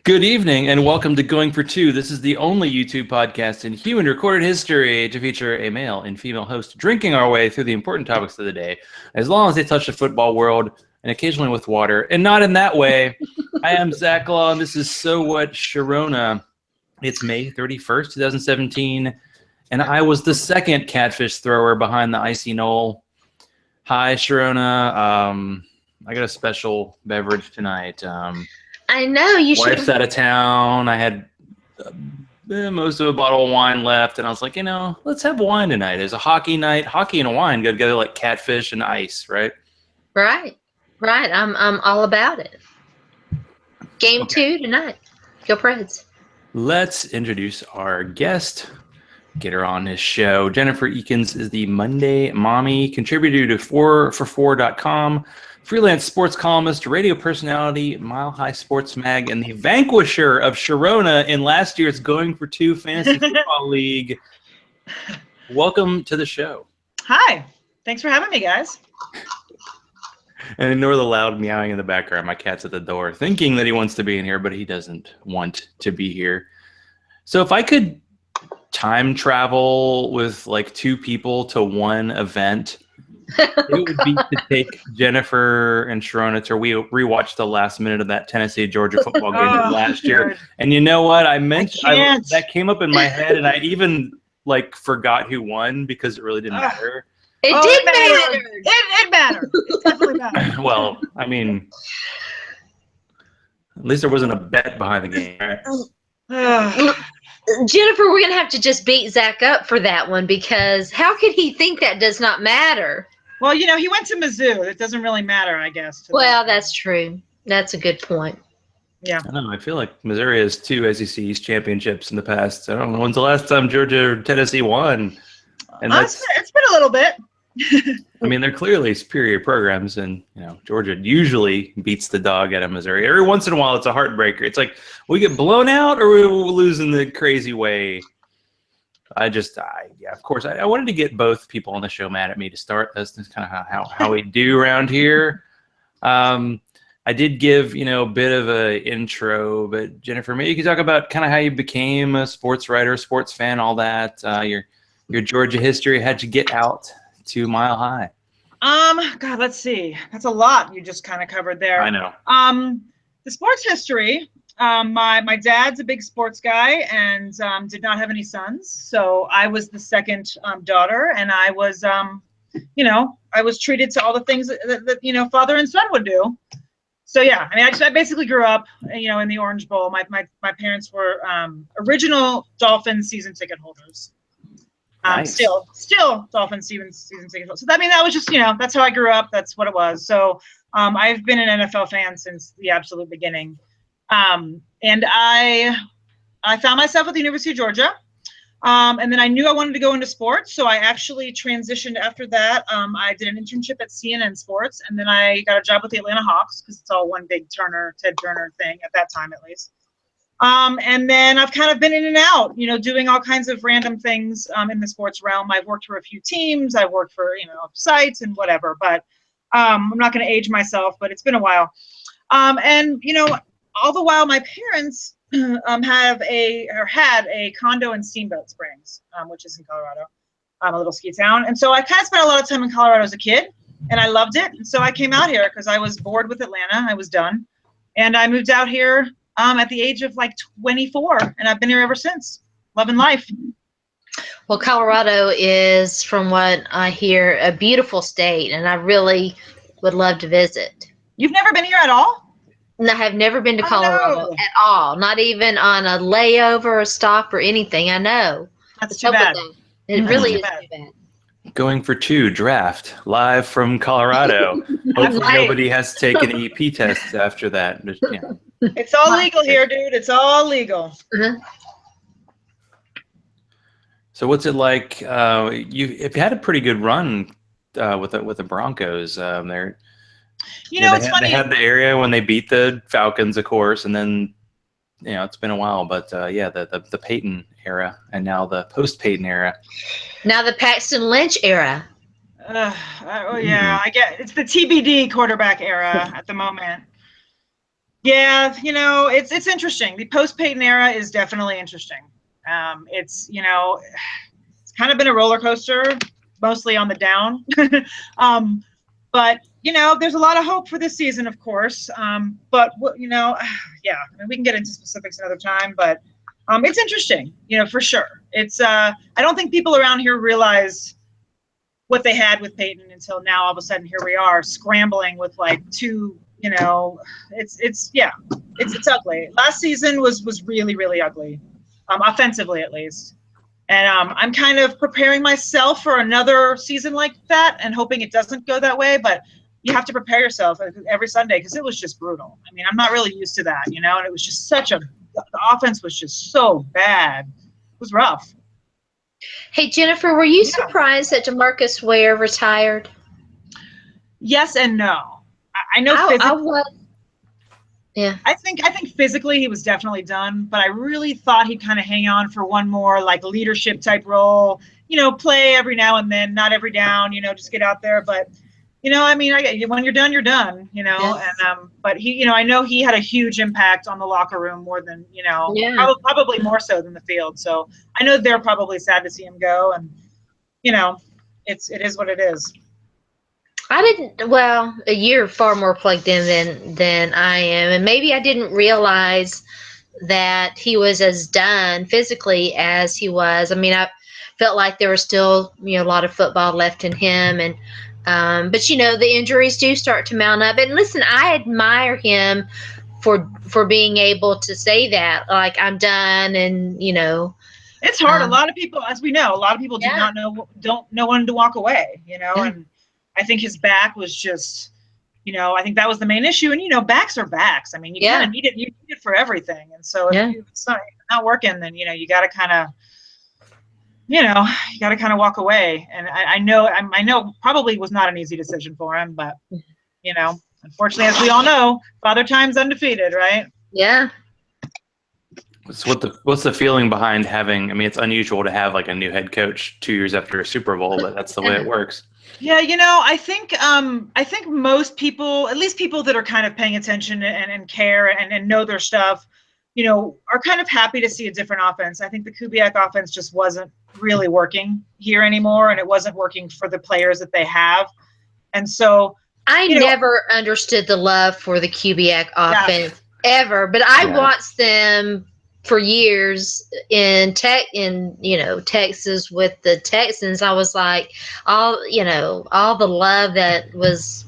Good evening and welcome to Going for Two. This is the only YouTube podcast in human recorded history to feature a male and female host drinking our way through the important topics of the day, as long as they touch the football world and occasionally with water, and not in that way. I am Zach Law, and this is So What Sharona. It's May 31st, 2017, and I was the second catfish thrower behind the icy knoll. Hi, Sharona. I got a special beverage tonight. I know you should. Wife's out of town. I had most of a bottle of wine left, and I was like, let's have wine tonight. There's a hockey night. Hockey and wine go together like catfish and ice, right? Right. I'm all about it. Game 2 tonight. Go Preds. Let's introduce our guest. Get her on this show. Jennifer Eakins is the Monday Mommy, contributor to 4for4.com, freelance sports columnist, radio personality, Mile High Sports Mag, and the vanquisher of Sharona in last year's Going for Two Fantasy Football League. Welcome to the show. Hi. Thanks for having me, guys. And ignore the loud meowing in the background. My cat's at the door thinking that he wants to be in here, but he doesn't want to be here. So if I could time travel with like two people to one event, it would be to take Jennifer and Sharona to rewatch the last minute of that Tennessee-Georgia football game from last year. And you know what? That came up in my head, and I even forgot who won because it really didn't matter. It did matter. It mattered. It definitely mattered. Well, I mean, at least there wasn't a bet behind the game, right? Jennifer, we're going to have to just beat Zach up for that one, because how could he think that does not matter? Well, he went to Mizzou. It doesn't really matter, I guess. Well, that's true. That's a good point. Yeah. I don't know. I feel like Missouri has 2 SEC East championships in the past. I don't know when's the last time Georgia or Tennessee won. And it's been a little bit. I mean, they're clearly superior programs, and Georgia usually beats the dog out of Missouri. Every once in a while, it's a heartbreaker. It's like we get blown out, or we lose in the crazy way. Of course, I wanted to get both people on the show mad at me to start. That's kind of how we do around here. I did give a bit of a intro, but Jennifer, maybe you could talk about kind of how you became a sports writer, sports fan, all that. Your Georgia history. How'd you get out to Mile High? God, let's see. That's a lot you just kind of covered there. I know. The sports history. My dad's a big sports guy and did not have any sons, so I was the second daughter, and I was, I was treated to all the things that father and son would do. So yeah, I mean, I basically grew up, in the Orange Bowl. My parents were original Dolphins season ticket holders. Nice. Still Dolphins season ticket holders. So that was just, that's how I grew up. That's what it was. So I've been an NFL fan since the absolute beginning. And I found myself at the University of Georgia. And then I knew I wanted to go into sports. So I actually transitioned after that. I did an internship at CNN Sports, and then I got a job with the Atlanta Hawks, because it's all one big Ted Turner thing at that time, at least. And then I've kind of been in and out, doing all kinds of random things in the sports realm. I've worked for a few teams. I've worked for, sites and whatever. But I'm not going to age myself, but it's been a while. And, all the while, my parents had a condo in Steamboat Springs, which is in Colorado, a little ski town. And so I kind of spent a lot of time in Colorado as a kid, and I loved it. And so I came out here because I was bored with Atlanta. I was done. And I moved out here at the age of 24, and I've been here ever since, loving life. Well, Colorado is, from what I hear, a beautiful state, and I really would love to visit. You've never been here at all? No, I have never been to Colorado at all, not even on a layover or stop or anything. I know. That's too bad. It really is too bad. Going for Two draft live from Colorado. Hopefully nobody has taken EP tests after that. It's all legal here, dude. It's all legal. Uh-huh. So what's it like? If you had a pretty good run with the Broncos, it's funny. They had the area when they beat the Falcons, of course, and then it's been a while, but the Peyton era, and now the post-Peyton era. Now the Paxton Lynch era. I get it's the TBD quarterback era at the moment. Yeah, it's interesting. The post-Peyton era is definitely interesting. It's it's kind of been a roller coaster, mostly on the down. But there's a lot of hope for this season, of course. But yeah, I mean, we can get into specifics another time. But it's interesting, for sure. It's I don't think people around here realize what they had with Peyton until now. All of a sudden, here we are scrambling with like two. It's ugly. Last season was really, really ugly, offensively at least. And I'm kind of preparing myself for another season like that and hoping it doesn't go that way. But you have to prepare yourself every Sunday because it was just brutal. I mean, I'm not really used to that, and it was just the offense was just so bad. It was rough. Hey, Jennifer, were you surprised that DeMarcus Ware retired? Yes and no. I know I was. Yeah. I think physically he was definitely done, but I really thought he'd kind of hang on for one more like leadership type role, play every now and then, not every down, just get out there. But, I mean, when you're done, you're done, Yes. and, but he, I know he had a huge impact on the locker room more than, Yeah. probably more so than the field. So I know they're probably sad to see him go, and, it is what it is. A year far more plugged in than I am, and maybe I didn't realize that he was as done physically as he was. I mean, I felt like there was still, a lot of football left in him, and but the injuries do start to mount up. And listen, I admire him for being able to say that, like, I'm done, and it's hard. A lot of people, as we know, do Yeah. not don't know when to walk away, and I think his back was just, I think that was the main issue. And, backs are backs. I mean, you kind of need it. You need it for everything. And so if it's not working, then, you got to kind of, walk away. And I know probably was not an easy decision for him, but, unfortunately, as we all know, Father Time's undefeated, right? Yeah. What's the feeling behind having? I mean, it's unusual to have like a new head coach 2 years after a Super Bowl, but that's the way it works. Yeah, I think most people, at least people that are kind of paying attention and care and know their stuff, are kind of happy to see a different offense. I think the Kubiak offense just wasn't really working here anymore, and it wasn't working for the players that they have. And so I never understood the love for the Kubiak offense ever, but I watched them for years in Texas with the Texans. I was like, all the love that was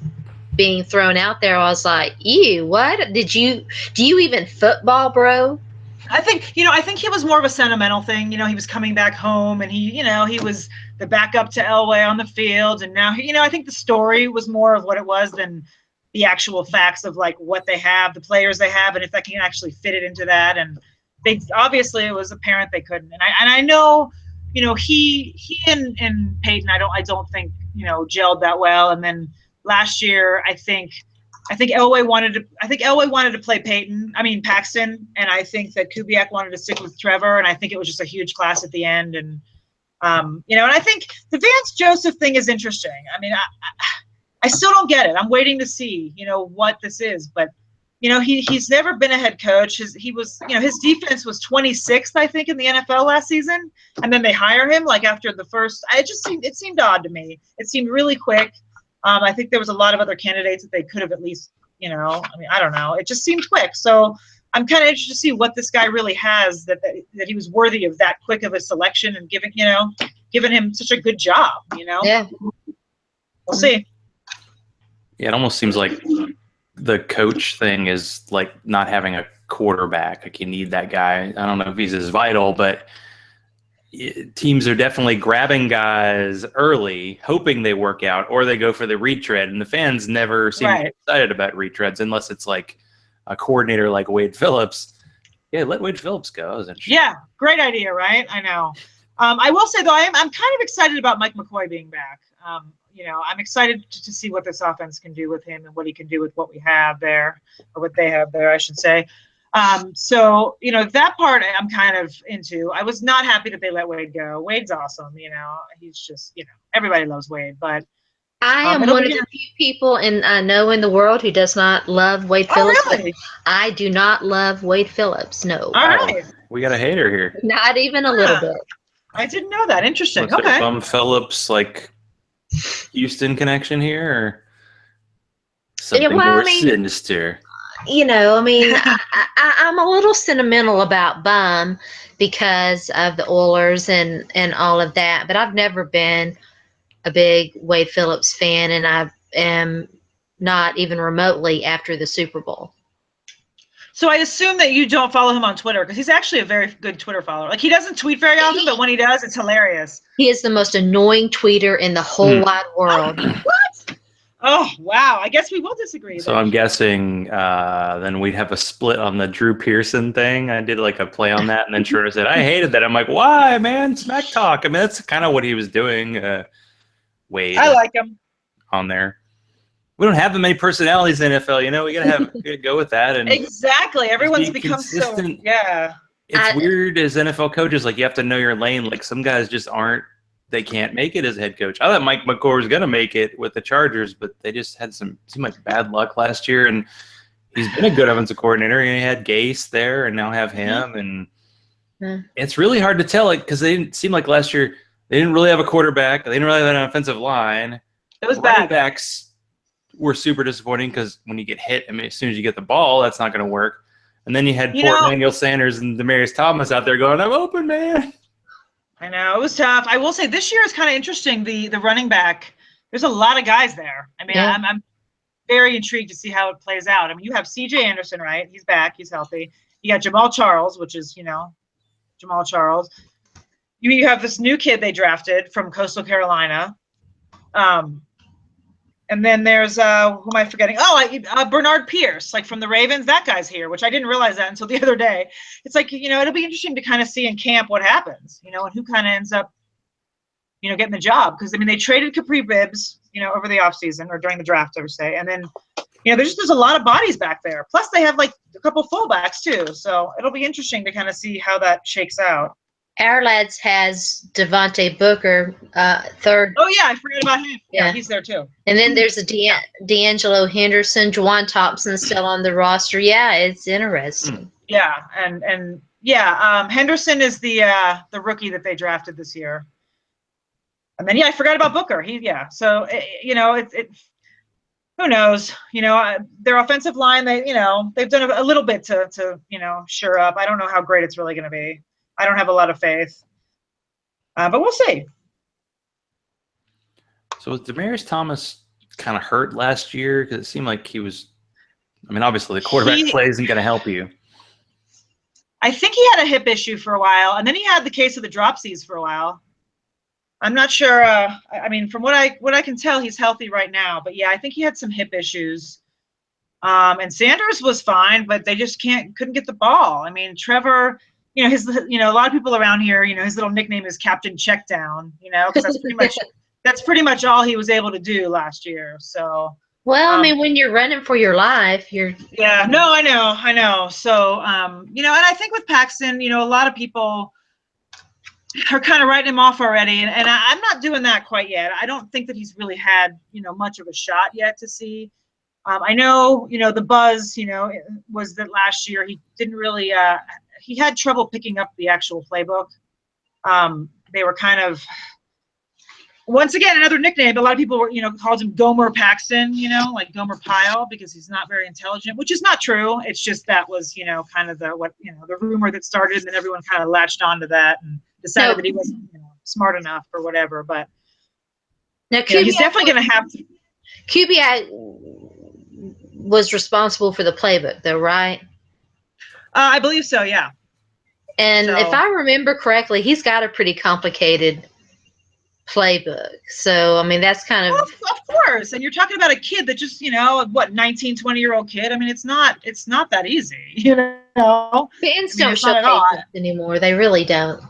being thrown out there, I was like, ew, what do you even football, bro? I think he was more of a sentimental thing. He was coming back home, and he was the backup to Elway on the field, and now I think the story was more of what it was than the actual facts of like what they have, the players they have, and if they can actually fit it into that. And they obviously, it was apparent they couldn't. And I know, he and Peyton, I don't think gelled that well. And then last year, I think Elway wanted to play Paxton, and I think that Kubiak wanted to stick with Trevor, and I think it was just a huge class at the end. And and I think the Vance Joseph thing is interesting. I mean, I still don't get it. I'm waiting to see what this is, but he's never been a head coach. His defense was 26th, I think, in the NFL last season, and then they hire him like after the first. It seemed odd to me. It seemed really quick. I think there was a lot of other candidates that they could have at least, I mean, I don't know. It just seemed quick. So I'm kind of interested to see what this guy really has that he was worthy of that quick of a selection and giving him such a good job, Yeah. We'll see. Yeah, it almost seems like the coach thing is like not having a quarterback. Like you need that guy. I don't know if he's as vital, but teams are definitely grabbing guys early, hoping they work out, or they go for the retread. And the fans never seem to get excited about retreads unless it's like a coordinator like Wade Phillips. Yeah, let Wade Phillips go. That was interesting. Yeah, great idea, right? I know. I will say, though, I'm kind of excited about Mike McCoy being back. I'm excited to see what this offense can do with him and what he can do with what we have there, or what they have there, I should say. So, that part I'm kind of into. I was not happy that they let Wade go. Wade's awesome. He's just, everybody loves Wade. But, I am one of the few people I know in the world who does not love Wade Phillips. Oh, really? I do not love Wade Phillips. No. All right. We got a hater here. Not even a little bit. I didn't know that. Interesting. Was there Okay. Bum Phillips like Houston connection here, or something more sinister? You know, I mean, I'm a little sentimental about Bum because of the Oilers and all of that, but I've never been a big Wade Phillips fan, and I am not even remotely after the Super Bowl. So I assume that you don't follow him on Twitter, because he's actually a very good Twitter follower. Like, he doesn't tweet very often, but when he does, it's hilarious. He is the most annoying tweeter in the whole wide world. What? Oh, wow. I guess we will disagree. So I'm guessing then we'd have a split on the Drew Pearson thing. I did like a play on that, and then Sharona said, I hated that. I'm like, why, man? Smack talk. I mean, that's kind of what he was doing. Wade. I like him. On there. We don't have that many personalities in NFL, you know. We gotta go with that. And exactly. Everyone's become consistent. So yeah. It's weird as NFL coaches, like you have to know your lane. Like some guys just aren't. They can't make it as a head coach. I thought Mike McCord was gonna make it with the Chargers, but they just had seemed like bad luck last year. And he's been a good offensive coordinator. And he had Gase there, and now have him. And it's really hard to tell, like because they didn't seem like last year. They didn't really have a quarterback. They didn't really have an offensive line. It was running bad. Backs were super disappointing because when you get hit, I mean, as soon as you get the ball, that's not going to work. And then you had poor Emmanuel Sanders and Demaryius Thomas out there going, I'm open, man. I know. It was tough. I will say this year is kind of interesting, the running back. There's a lot of guys there. I mean, I'm very intrigued to see how it plays out. I mean, you have C.J. Anderson, right? He's back. He's healthy. You got Jamal Charles, which is, Jamal Charles. You have this new kid they drafted from Coastal Carolina. And then there's who am I forgetting? Oh, Bernard Pierce, like from the Ravens. That guy's here, which I didn't realize that until the other day. It's like, it'll be interesting to kind of see in camp what happens, and who kind of ends up, getting the job. Because, I mean, they traded Capri Bibbs, over the offseason or during the draft, I would say. And then, there's a lot of bodies back there. Plus, they have like a couple fullbacks too. So it'll be interesting to kind of see how that shakes out. Our lads has Devontae Booker, third. Oh, yeah, I forgot about him. Yeah, he's there too. And then there's a D'Angelo Henderson, Juwan Thompson still on the roster. Yeah, it's interesting. Yeah, and Henderson is the rookie that they drafted this year. And then I forgot about Booker. So who knows? Their offensive line, they've done a little bit to shore up. I don't know how great it's really going to be. I don't have a lot of faith, but we'll see. So was Demaryius Thomas kind of hurt last year? Because it seemed like he was. I mean, obviously the quarterback play isn't going to help you. I think he had a hip issue for a while, and then he had the case of the dropsies for a while. I'm not sure. I mean, from what I can tell, he's healthy right now. But yeah, I think he had some hip issues. And Sanders was fine, but they just couldn't get the ball. I mean, Trevor. A lot of people around here, his little nickname is Captain Checkdown, because that's pretty much all he was able to do last year. So, well, I mean, when you're running for your life, I know. So, and I think with Paxton, a lot of people are kind of writing him off already, and I'm not doing that quite yet. I don't think that he's really had, much of a shot yet to see. I know, the buzz, was that last year he didn't really. He had trouble picking up the actual playbook. They were kind of, once again, another nickname. But a lot of people were, called him Gomer Paxton, like Gomer Pyle, because he's not very intelligent, which is not true. It's just that was, kind of the rumor that started, and then everyone kind of latched onto that and decided that he wasn't smart enough or whatever. But now he's definitely going to have to. Kubiak was responsible for the playbook, though, right? I believe so, yeah. And if I remember correctly, he's got a pretty complicated playbook. So, I mean, that's kind of... Well, of course. And you're talking about a kid that just, 19, 20-year-old kid. I mean, it's not that easy, Fans don't show patience anymore. They really don't.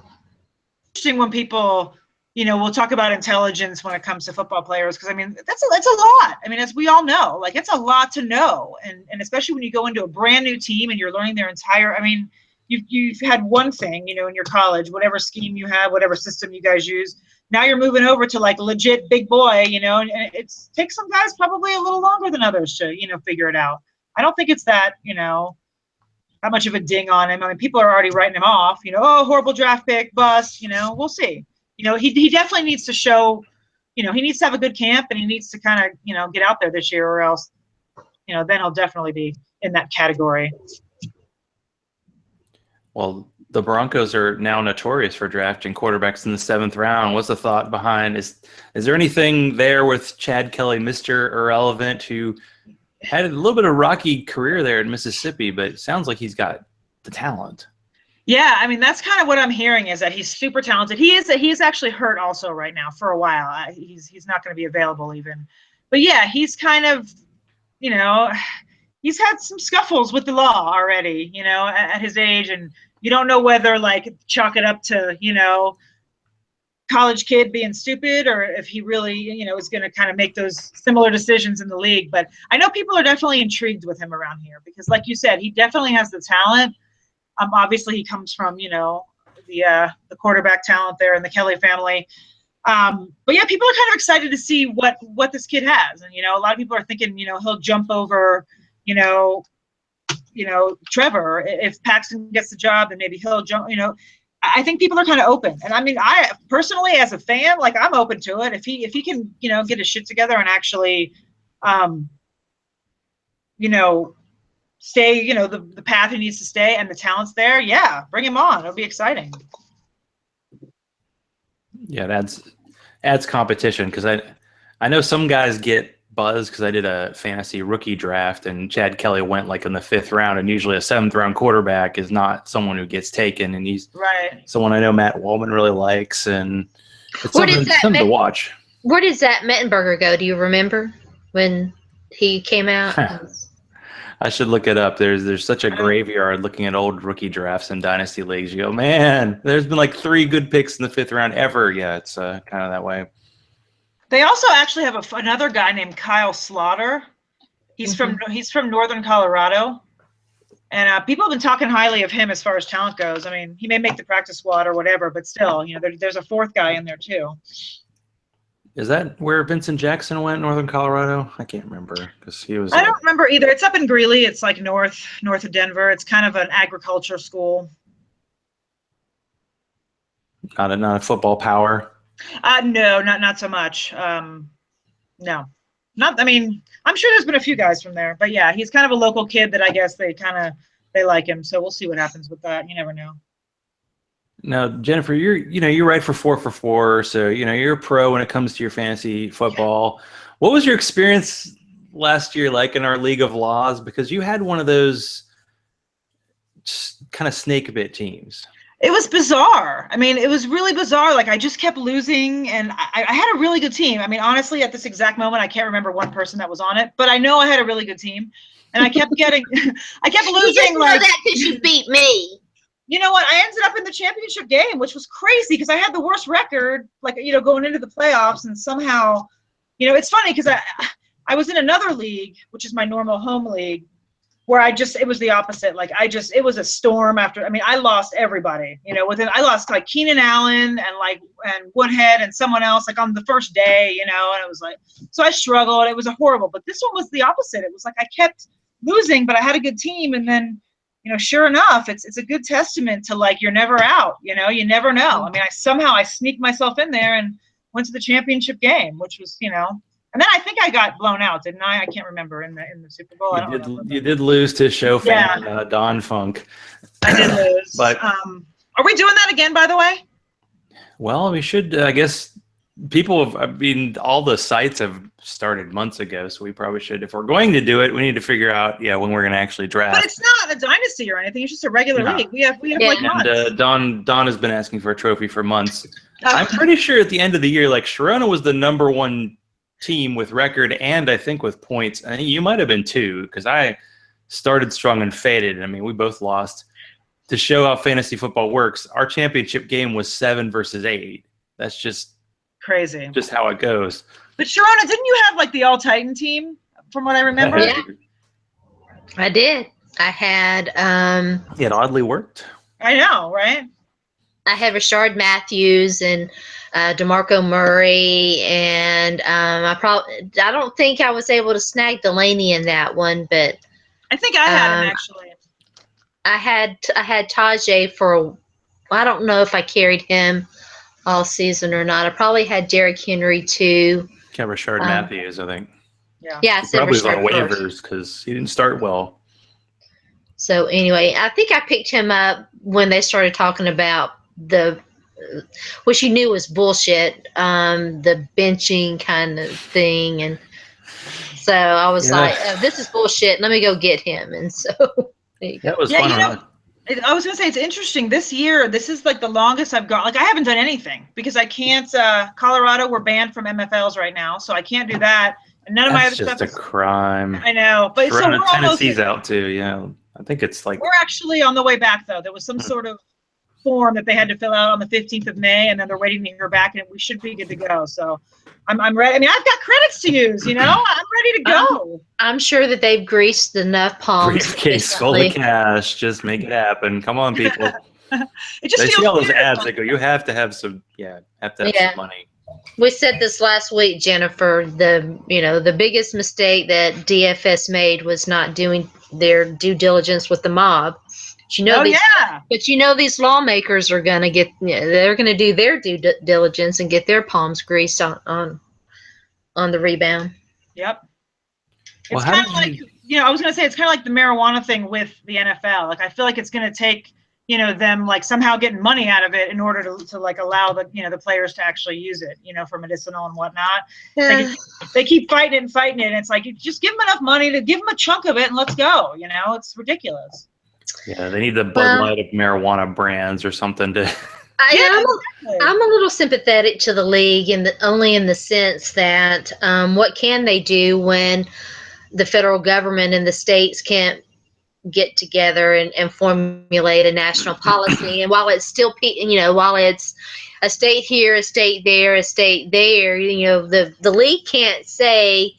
Interesting when people, we'll talk about intelligence when it comes to football players, because, I mean, that's a lot. I mean, as we all know, like, it's a lot to know. And especially when you go into a brand new team and you're learning their entire, I mean, you've had one thing, in your college, whatever scheme you have, whatever system you guys use. Now you're moving over to like legit big boy, and it takes some guys probably a little longer than others to, figure it out. I don't think it's that, how much of a ding on him. I mean, people are already writing him off, oh, horrible draft pick, bust, we'll see. He definitely needs to show, he needs to have a good camp, and he needs to kind of, get out there this year, or else, then he'll definitely be in that category. Well, the Broncos are now notorious for drafting quarterbacks in the 7th round. What's the thought behind? Is there anything there with Chad Kelly, Mr. Irrelevant, who had a little bit of rocky career there in Mississippi, but it sounds like he's got the talent. Yeah, I mean, that's kind of what I'm hearing, is that he's super talented. He is actually hurt also right now for a while. He's not going to be available even. But yeah, he's kind of, he's had some scuffles with the law already, at his age, and you don't know whether like chalk it up to, college kid being stupid, or if he really, is going to kind of make those similar decisions in the league. But I know people are definitely intrigued with him around here because, like you said, he definitely has the talent. Obviously he comes from, the quarterback talent there in the Kelly family. But yeah, people are kind of excited to see what this kid has. And, a lot of people are thinking, he'll jump over, Trevor. If Paxton gets the job, then maybe he'll jump, I think people are kind of open. And I mean, I personally, as a fan, like, I'm open to it. If he can, get his shit together and actually, stay, the path he needs to stay, and the talent's there, yeah, bring him on. It'll be exciting. Yeah, it adds competition, because I know some guys get buzz because I did a fantasy rookie draft, and Chad Kelly went like in the 5th round, and usually a 7th round quarterback is not someone who gets taken, and he's someone I know Matt Wallman really likes, and it's something to watch. Where did Zach Mettenberger go? Do you remember when he came out? I should look it up. There's such a graveyard looking at old rookie drafts in dynasty leagues. You go, man, there's been like 3 good picks in the 5th round ever. Yeah, it's kind of that way. They also actually have another guy named Kyle Slaughter. He's from Northern Colorado, and people have been talking highly of him as far as talent goes. I mean, he may make the practice squad or whatever, but still, there's a 4th guy in there too. Is that where Vincent Jackson went, Northern Colorado? I can't remember because he was. I don't remember either. It's up in Greeley. It's like north of Denver. It's kind of an agriculture school. Not a football power. No, not so much. No, not. I mean, I'm sure there's been a few guys from there, but yeah, he's kind of a local kid that I guess they like him. So we'll see what happens with that. You never know. Now, Jennifer, you're right for 4 for 4, so you're a pro when it comes to your fantasy football. What was your experience last year like in our League of Laws? Because you had one of those kind of snake bit teams. It was bizarre. I mean, it was really bizarre. Like, I just kept losing, and I had a really good team. I mean, honestly, at this exact moment, I can't remember one person that was on it, but I know I had a really good team, and I kept getting, I kept losing. You just know that because you beat me. You know what? I ended up in the championship game, which was crazy because I had the worst record, like, going into the playoffs, and somehow, it's funny because I was in another league, which is my normal home league, where it was the opposite. Like, it was a storm after. I mean, I lost everybody, I lost like Keenan Allen and Woodhead and someone else, like, on the first day, and it was like, so I struggled. It was horrible. But this one was the opposite. It was like I kept losing, but I had a good team. And then, sure enough, it's a good testament to, like, you're never out, you never know. I mean, I sneaked myself in there and went to the championship game, which was, and then I think I got blown out, didn't I? I can't remember in the Super Bowl. You did lose to show fan Don Funk. I did lose. But are we doing that again, by the way? Well, we should. I guess all the sites have started months ago, so we probably should. If we're going to do it, we need to figure out, when we're going to actually draft. But it's not a dynasty or anything. It's just a regular league. We have like months. And Don has been asking for a trophy for months. I'm pretty sure at the end of the year, like, Sharona was the number 1 team with record and I think with points. I think you might have been 2 because I started strong and faded. I mean, we both lost. To show how fantasy football works, our championship game was 7 versus 8. That's just crazy. Just how it goes. But Sharona, didn't you have like the all-Titan team from what I remember? Yeah. I did. I had It oddly worked. I know, right? I had Rashard Matthews and DeMarco Murray, and I don't think I was able to snag Delaney in that one, but I think I had him actually. I had Tajay I don't know if I carried him all season or not. I probably had Derrick Henry too. Yeah, Rashard Matthews, I think. Yeah. Yeah, I He said probably was on Rashard first. waivers because he didn't start well. So anyway, I think I picked him up when they started talking about which you knew was bullshit, the benching kind of thing, and so I was like, oh, "This is bullshit. Let me go get him." And so there you go. That was fun. I was gonna say it's interesting. This year, this is like the longest I've gone. Like I haven't done anything because I can't. Colorado, we're banned from MFLs right now, so I can't do that. And none of my other stuff. That's just a crime. I know, but so we're Tennessee's out too. Yeah, I think it's like we're actually on the way back though. There was some sort of form that they had to fill out on the 15th of May, and then they're waiting to hear back, and we should be good to go. So I'm ready. I mean, I've got credits to use. You know, I'm ready to go. I'm sure that they've greased enough palms. Briefcase full of cash. Just make it happen. Come on, people. It just they feels see all those weird. ads. They go, you have to have some. Yeah, have to have some money. We said this last week, Jennifer. The biggest mistake that DFS made was not doing their due diligence with the mob. But these lawmakers are going to get. They're going to do their due diligence and get their palms greased on the rebound. Yep. It's kind of like I was going to say it's kind of like the marijuana thing with the NFL. Like I feel like it's going to take them like somehow getting money out of it in order to like allow the players to actually use it, for medicinal and whatnot. Like they keep fighting it. And it's like, just give them enough money to give them a chunk of it and let's go. It's ridiculous. Yeah, they need the Bud Light of marijuana brands or something to. I'm a little sympathetic to the league, only in the sense that what can they do when the federal government and the states can't get together and formulate a national policy? And while it's still, while it's a state here, a state there, a state there, the league can't say,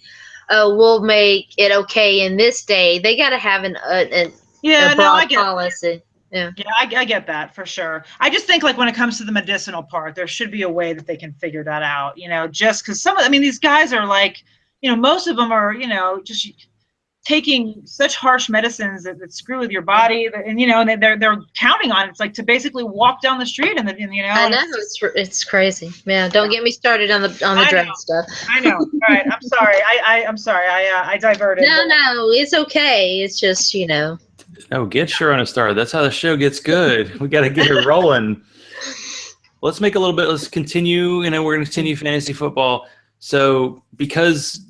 "Oh, we'll make it okay in this day." They got to have a broad policy. Yeah, I get that for sure. I just think like when it comes to the medicinal part, there should be a way that they can figure that out. Just because these guys are like, most of them are, just taking such harsh medicines that screw with your body, and they're counting on it. It's like to basically walk down the street and I know it's crazy. Man, don't get me started on the drug stuff. I know. All right, I'm sorry. I'm sorry. I diverted. No, it's okay. It's just No, get Sharona started. That's how the show gets good. We got to get her rolling. Let's make a little bit. Let's continue. We're going to continue fantasy football. So because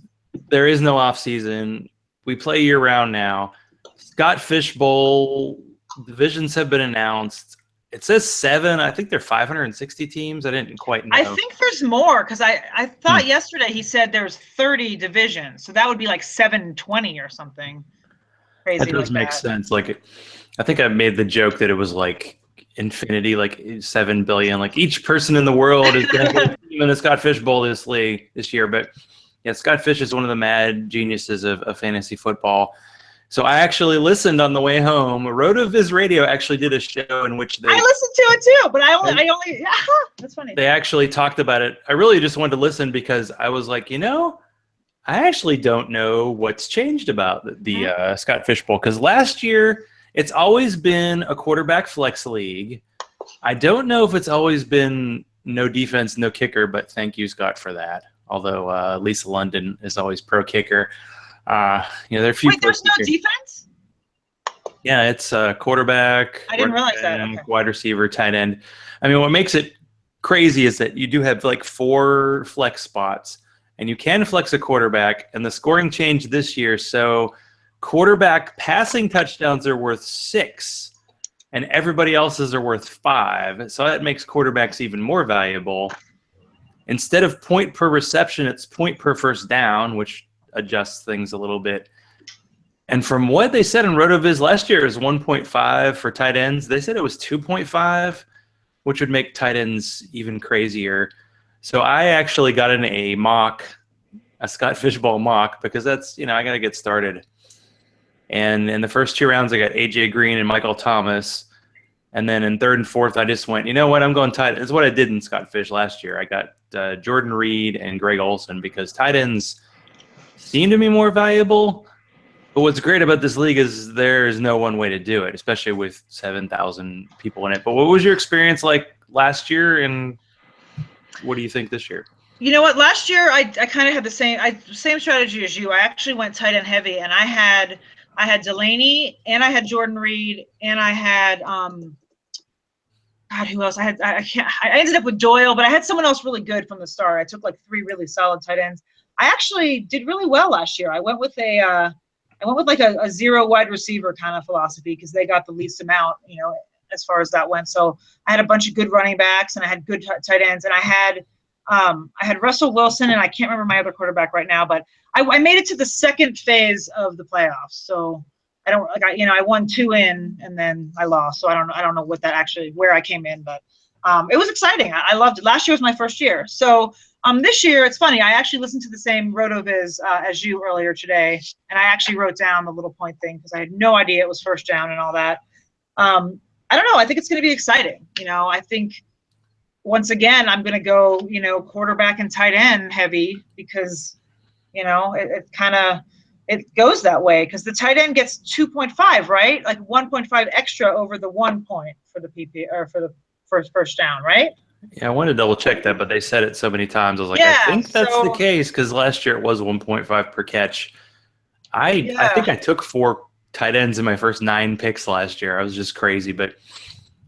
there is no off season, we play year round now. Scott Fish Bowl divisions have been announced. It says 7. I think they're 560 teams. I didn't quite know. I think there's more because I thought yesterday he said there's 30 divisions. So that would be like 720 or something. Crazy that does make sense. Like, I think I made the joke that it was like infinity, like 7 billion. Like each person in the world is going to get a team in the Scott Fish Bowl this year. But yeah, Scott Fish is one of the mad geniuses of fantasy football. So I actually listened on the way home. RotoViz Radio actually did a show in which I listened to it too, but I only that's funny. They actually talked about it. I really just wanted to listen because I was like, I actually don't know what's changed about the Scott Fish Bowl, because last year it's always been a quarterback flex league. I don't know if it's always been no defense, no kicker, but thank you, Scott, for that. Although Lisa London is always pro kicker. There are a few. Wait, there's no defense? Yeah, it's quarterback. I didn't realize that. Okay. Wide receiver, tight end. I mean, what makes it crazy is that you do have like 4 flex spots. And you can flex a quarterback, and the scoring changed this year. So quarterback passing touchdowns are worth 6, and everybody else's are worth 5. So that makes quarterbacks even more valuable. Instead of point per reception, it's point per first down, which adjusts things a little bit. And from what they said in RotoViz last year, it was 1.5 for tight ends. They said it was 2.5, which would make tight ends even crazier. So I actually got in a Scott Fish Bowl mock, because that's, I got to get started. And in the first 2 rounds, I got AJ Green and Michael Thomas. And then in third and fourth, I just went, you know what, I'm going tight end. It's what I did in Scott Fish last year. I got Jordan Reed and Greg Olson because tight ends seem to be more valuable. But what's great about this league is there's no one way to do it, especially with 7,000 people in it. But what was your experience like last year, and what do you think this year? You know what? Last year I kind of had the same strategy as you. I actually went tight end heavy, and I had Delaney, and I had Jordan Reed, and I had God, who else? I ended up with Doyle, but I had someone else really good from the start. I took like 3 really solid tight ends. I actually did really well last year. I went with like a 0 wide receiver kind of philosophy because they got the least amount, as far as that went. So I had a bunch of good running backs, and I had good tight ends, and I had Russell Wilson, and I can't remember my other quarterback right now, but I made it to the second phase of the playoffs. So I won 2 in, and then I lost. So I don't know where I came in, but it was exciting. I loved it. Last year was my first year. So this year, it's funny. I actually listened to the same RotoViz as you earlier today, and I actually wrote down the little point thing because I had no idea it was first down and all that. I don't know. I think it's going to be exciting. I think once again I'm going to go, quarterback and tight end heavy because, it goes that way because the tight end gets 2.5, right? Like 1.5 extra over the 1 point for the PP or for the first down, right? Yeah, I wanted to double check that, but they said it so many times. I was like, I think that's the case because last year it was 1.5 per catch. I think I took 4 tight ends in my first 9 picks last year. I was just crazy, but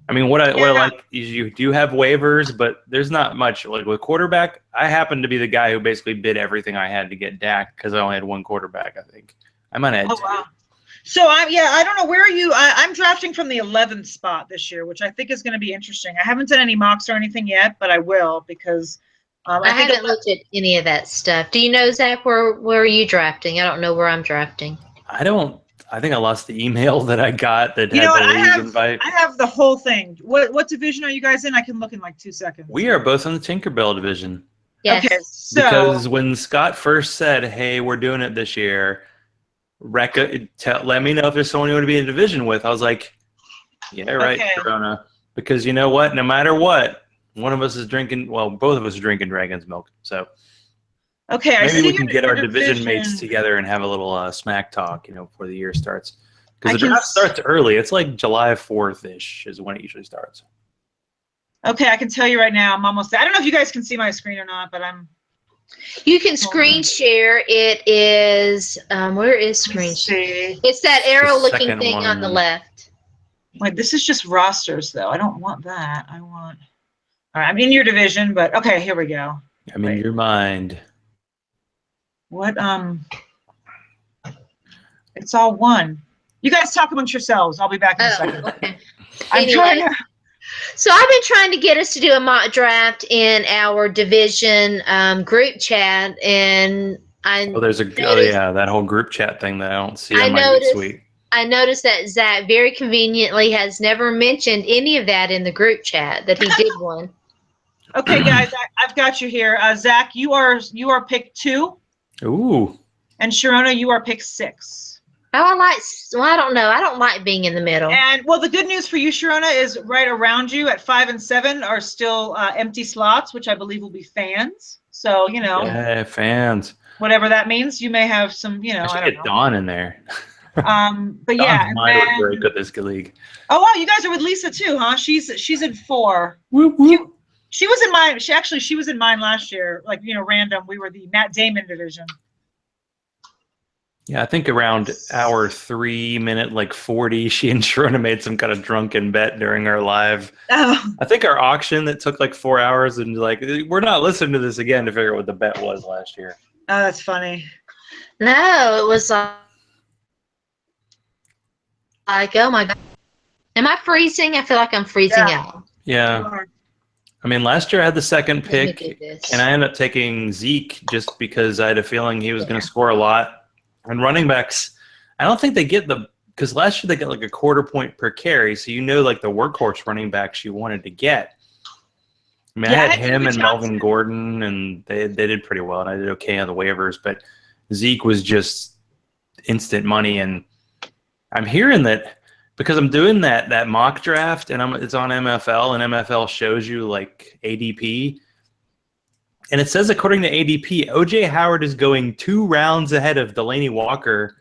I mean, what I like is you do have waivers, but there's not much. Like with quarterback, I happen to be the guy who basically bid everything I had to get Dak because I only had 1 quarterback. I think I might have had 2. Wow. So I don't know, where are you? I'm drafting from the 11th spot this year, which I think is going to be interesting. I haven't done any mocks or anything yet, but I will because I haven't looked at any of that stuff. Do you know, Zach, where are you drafting? I don't know where I'm drafting. I think I lost the email that I got that had the league invite. I have the whole thing. What division are you guys in? I can look in like 2 seconds. We are both in the Tinkerbell division. Yes. Okay, so because when Scott first said, "Hey, we're doing it this year," let me know if there's someone you want to be in a division with. I was like, yeah, right, Sharona. Because you know what? No matter what, one of us is drinking. Well, both of us are drinking dragon's milk. So maybe we can get our division mates together and have a little smack talk, before the year starts. Because the draft starts early. It's like July 4th-ish is when it usually starts. Okay, I can tell you right now, I'm almost there. I don't know if you guys can see my screen or not, but I'm. You can screen share. It is where is screen share? It's that arrow-looking thing on the left. Wait, this is just rosters, though. I don't want that. I want. All right, I'm in your division, but okay, here we go. I'm in your mind. What? It's all one. You guys talk amongst yourselves. I'll be back in a second. Okay. I'm trying to. So I've been trying to get us to do a mock draft in our division group chat, and that whole group chat thing that I don't see. Sweet. I noticed that Zach very conveniently has never mentioned any of that in the group chat that he did one. Okay, guys, I've got you here. Zach, you are pick 2. Ooh. And Sharona, you are pick 6. I don't know. I don't like being in the middle. And the good news for you, Sharona, is right around you at 5 and 7 are still empty slots, which I believe will be fans. So, Yeah, fans. Whatever that means, you may have some, I don't know. Get Dawn in there. But yeah. Dawn's very good at this league. Oh, wow, you guys are with Lisa too, huh? She's in 4. Whoop, whoop. She was in mine. She was in mine last year. Like, random. We were the Matt Damon division. Yeah, I think around hour 3:40, she and Sharona made some kind of drunken bet during our live. Oh. I think our auction that took like 4 hours, and we're not listening to this again to figure out what the bet was last year. Oh, that's funny. No, it was like, oh my God. Am I freezing? I feel like I'm freezing out. Yeah. I mean, last year I had the second pick, and I ended up taking Zeke just because I had a feeling he was going to score a lot. And running backs, I don't think they get because last year they got like a 1/4 point per carry, so like the workhorse running backs you wanted to get. I mean, I had him and Melvin Gordon, and they did pretty well, and I did okay on the waivers, but Zeke was just instant money, and I'm hearing that because I'm doing that mock draft, and it's on MFL, and MFL shows you like ADP, and it says according to ADP, OJ Howard is going 2 rounds ahead of Delaney Walker,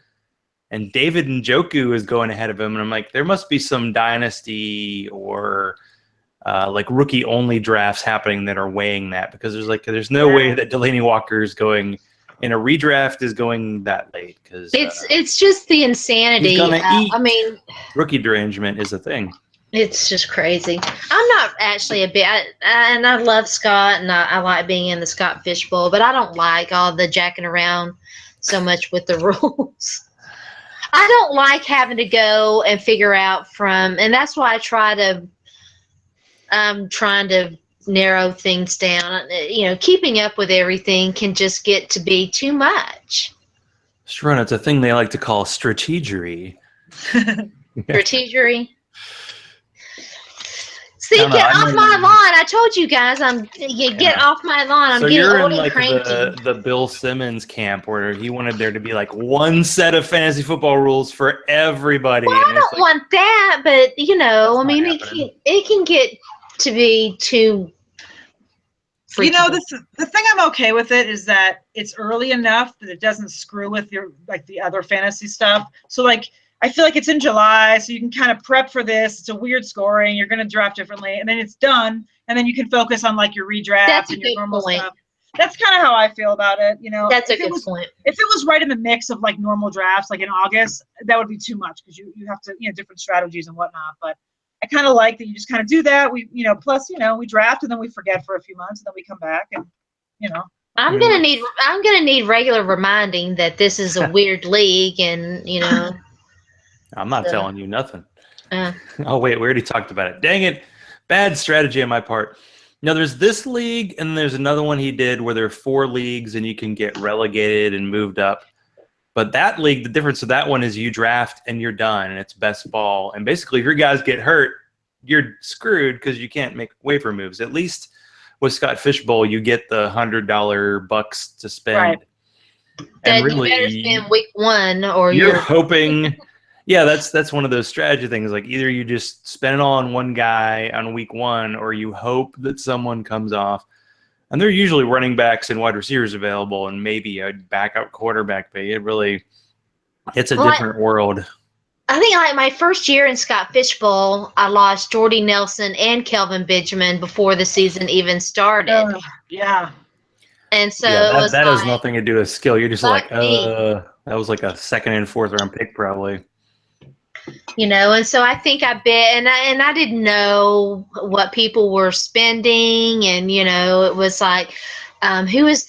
and David Njoku is going ahead of him, and I'm like, there must be some dynasty or like rookie only drafts happening that are weighing that, because there's no way that Delaney Walker is going in a redraft is going that late, because it's just the insanity. He's gonna eat. I mean, rookie derangement is a thing. It's just crazy. I'm not actually and I love Scott, and I like being in the Scott Fishbowl, but I don't like all the jacking around so much with the rules. I don't like having to go and figure out and that's why I'm trying to narrow things down. Keeping up with everything can just get to be too much. Sharona, it's a thing they like to call strategery. Strategery. See, get off my lawn. I told you guys, get off my lawn. I'm getting old and cranky. The Bill Simmons camp where he wanted there to be like one set of fantasy football rules for everybody. Well, I don't want that, but I mean, it can get to be too freaky. The thing I'm okay with it is that it's early enough that it doesn't screw with your the other fantasy stuff. So I feel like it's in July, so you can kind of prep for this. It's a weird scoring. You're going to draft differently, and then it's done, and then you can focus on your redraft and your normal stuff. That's kind of how I feel about it. That's a good point. If it was right in the mix of normal drafts, in August, that would be too much, because you have to different strategies and whatnot. But I kind of like that you just kind of do that. We plus we draft and then we forget for a few months and then we come back and I'm gonna need regular reminding that this is a weird league, and I'm not telling you nothing. Oh, wait, we already talked about it. Dang it. Bad strategy on my part. There's this league, and there's another one he did where there are 4 leagues, and you can get relegated and moved up. But that league, the difference of that one is you draft, and you're done, and it's best ball. And basically, if your guys get hurt, you're screwed because you can't make waiver moves. At least with Scott Fishbowl, you get the $100 bucks to spend. Right. And really, you better spend week 1, or you're hoping... Yeah, that's one of those strategy things. Either you just spend it all on one guy on week 1, or you hope that someone comes off. And they're usually running backs and wide receivers available, and maybe a backup quarterback. But it's a different world. I think my first year in Scott Fishbowl, I lost Jordy Nelson and Kelvin Benjamin before the season even started. Yeah. And so that has nothing to do with skill. You're just that was like a 2nd and 4th round pick probably. And so I think I bet, and I didn't know what people were spending, and it was who is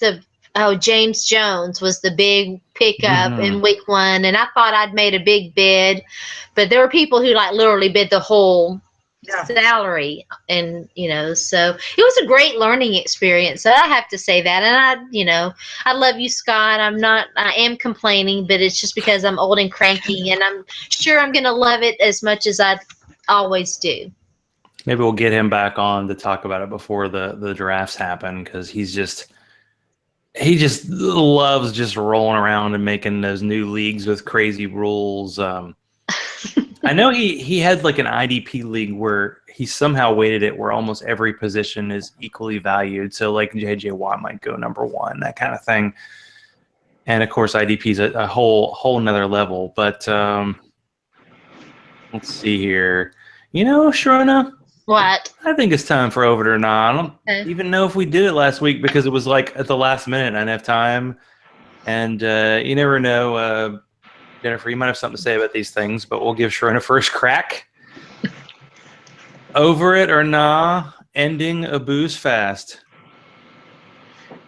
James Jones was the big pickup in week 1, and I thought I'd made a big bid, but there were people who literally bid the whole salary, and so it was a great learning experience. So I have to say that, and I love you, Scott. I am complaining, but it's just because I'm old and cranky, and I'm sure I'm gonna love it as much as I always do. Maybe we'll get him back on to talk about it before the drafts happen, because he just loves just rolling around and making those new leagues with crazy rules. I know he had an IDP league where he somehow weighted it where almost every position is equally valued. So JJ Watt might go number 1, that kind of thing. And of course IDP is a whole nother level. But let's see here. Sharona, what? I think it's time for over it or not. I don't even know if we did it last week, because it was at the last minute. I didn't have time. And you never know. Jennifer, you might have something to say about these things, but we'll give Sharona first crack. Over it or nah, ending a booze fast.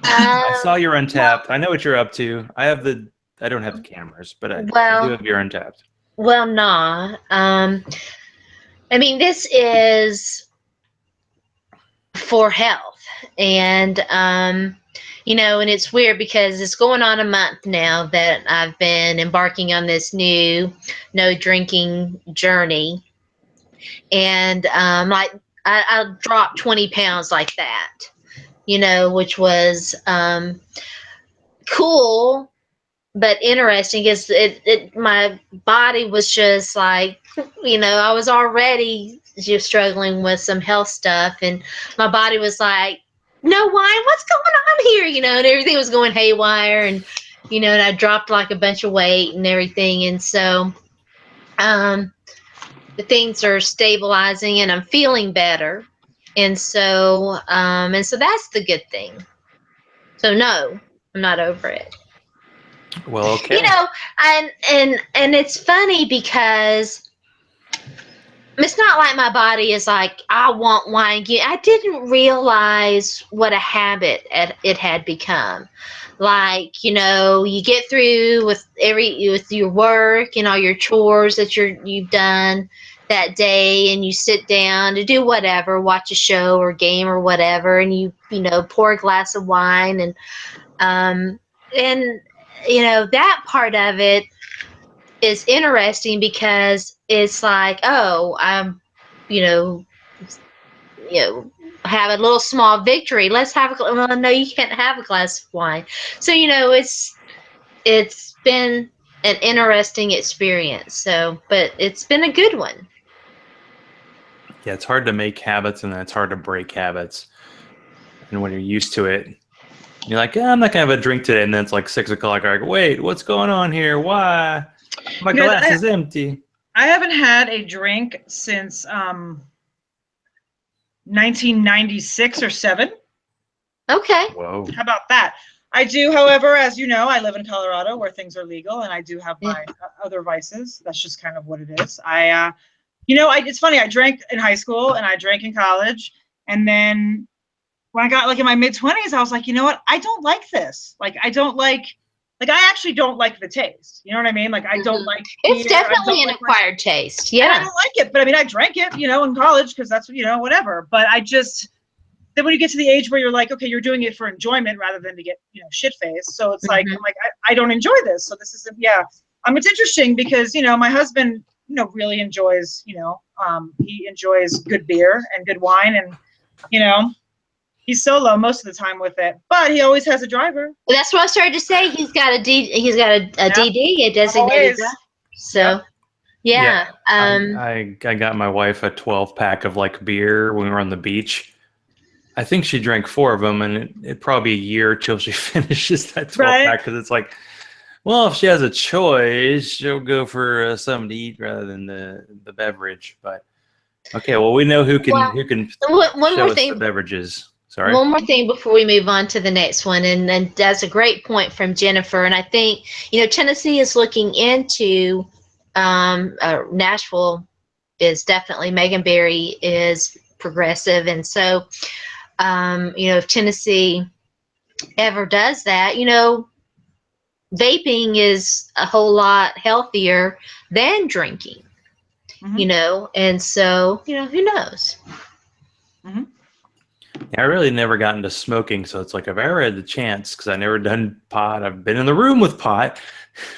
I saw you're untapped. I know what you're up to. I don't have the cameras, but I do have your untapped. Well, nah. I mean, this is for health, and and it's weird because it's going on a month now that I've been embarking on this new no drinking journey. And I dropped 20 pounds like that, which was cool but interesting is my body was just like, I was already just struggling with some health stuff, and my body was like, no wine, what's going on here, and everything was going haywire, and and I dropped like a bunch of weight and everything, and so the things are stabilizing and I'm feeling better, and so that's the good thing. So no, I'm not over it. Well, okay. And it's funny because it's not like my body is like, I want wine. I didn't realize what a habit it had become. Like, you get through with your work and all your chores that you've done that day, and you sit down to do whatever, watch a show or game or whatever, and you pour a glass of wine, and that part of it is interesting because it's like, oh, I'm, you know, have a little small victory. Let's have well, no, you can't have a glass of wine. So, it's been an interesting experience. So, but it's been a good one. Yeah, it's hard to make habits, and then it's hard to break habits. And when you're used to it, you're like, I'm not gonna have a drink today, and then it's like 6 o'clock. You're like, wait, what's going on here? Why? My glass is empty. I haven't had a drink since 1996 or 7. Okay. Whoa. How about that? I do, however, as you know, I live in Colorado where things are legal, and I do have my other vices. That's just kind of what it is. It's funny. I drank in high school and I drank in college, and then when I got like in my mid-20s, I was like, you know what? I don't like this. Like, I actually don't like the taste. You know what I mean? Like, I don't like it's beer. definitely an acquired taste. Yeah. And I don't like it, but I mean, I drank it, in college because that's, whatever. But then when you get to the age where you're like, okay, you're doing it for enjoyment rather than to get, shit-faced. So it's like, I'm like, I don't enjoy this. So this isn't, it's interesting because, my husband, really enjoys, he enjoys good beer and good wine, and, he's solo most of the time with it, but he always has a driver. That's what I started to say. He's got a DD, a designated driver. So, yeah. I got my wife a 12-pack of like beer when we were on the beach. I think she drank 4 of them, and it'd probably be a year till she finishes that 12-pack because it's like, well, if she has a choice, she'll go for something to eat rather than the beverage. But okay, well, we know who can show us the beverages. Sorry. One more thing before we move on to the next one, and that's a great point from Jennifer. And I think, Tennessee is looking into Nashville is definitely, Megan Barry is progressive. And so, if Tennessee ever does that, vaping is a whole lot healthier than drinking, and so, who knows? Mm-hmm. I really never got into smoking, so it's like if I ever had the chance, because I never done pot. I've been in the room with pot.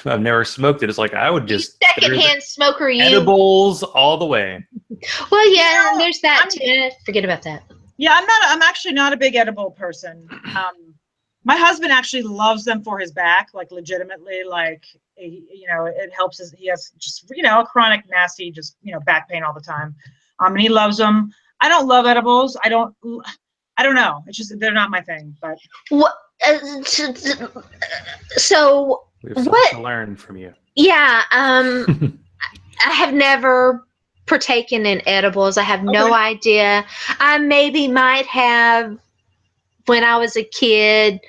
I've never smoked it. It's like I would just secondhand smoker. Edibles all the way. Well, yeah, there's that too. Forget about that. Yeah, I'm actually not a big edible person. My husband actually loves them for his back, like legitimately, like it helps his. He has just chronic nasty, just back pain all the time, and he loves them. I don't love edibles. I don't know. It's just they're not my thing. But what? So we have something to learn from you. Yeah. I have never partaken in edibles. I have no idea. I maybe might have when I was a kid.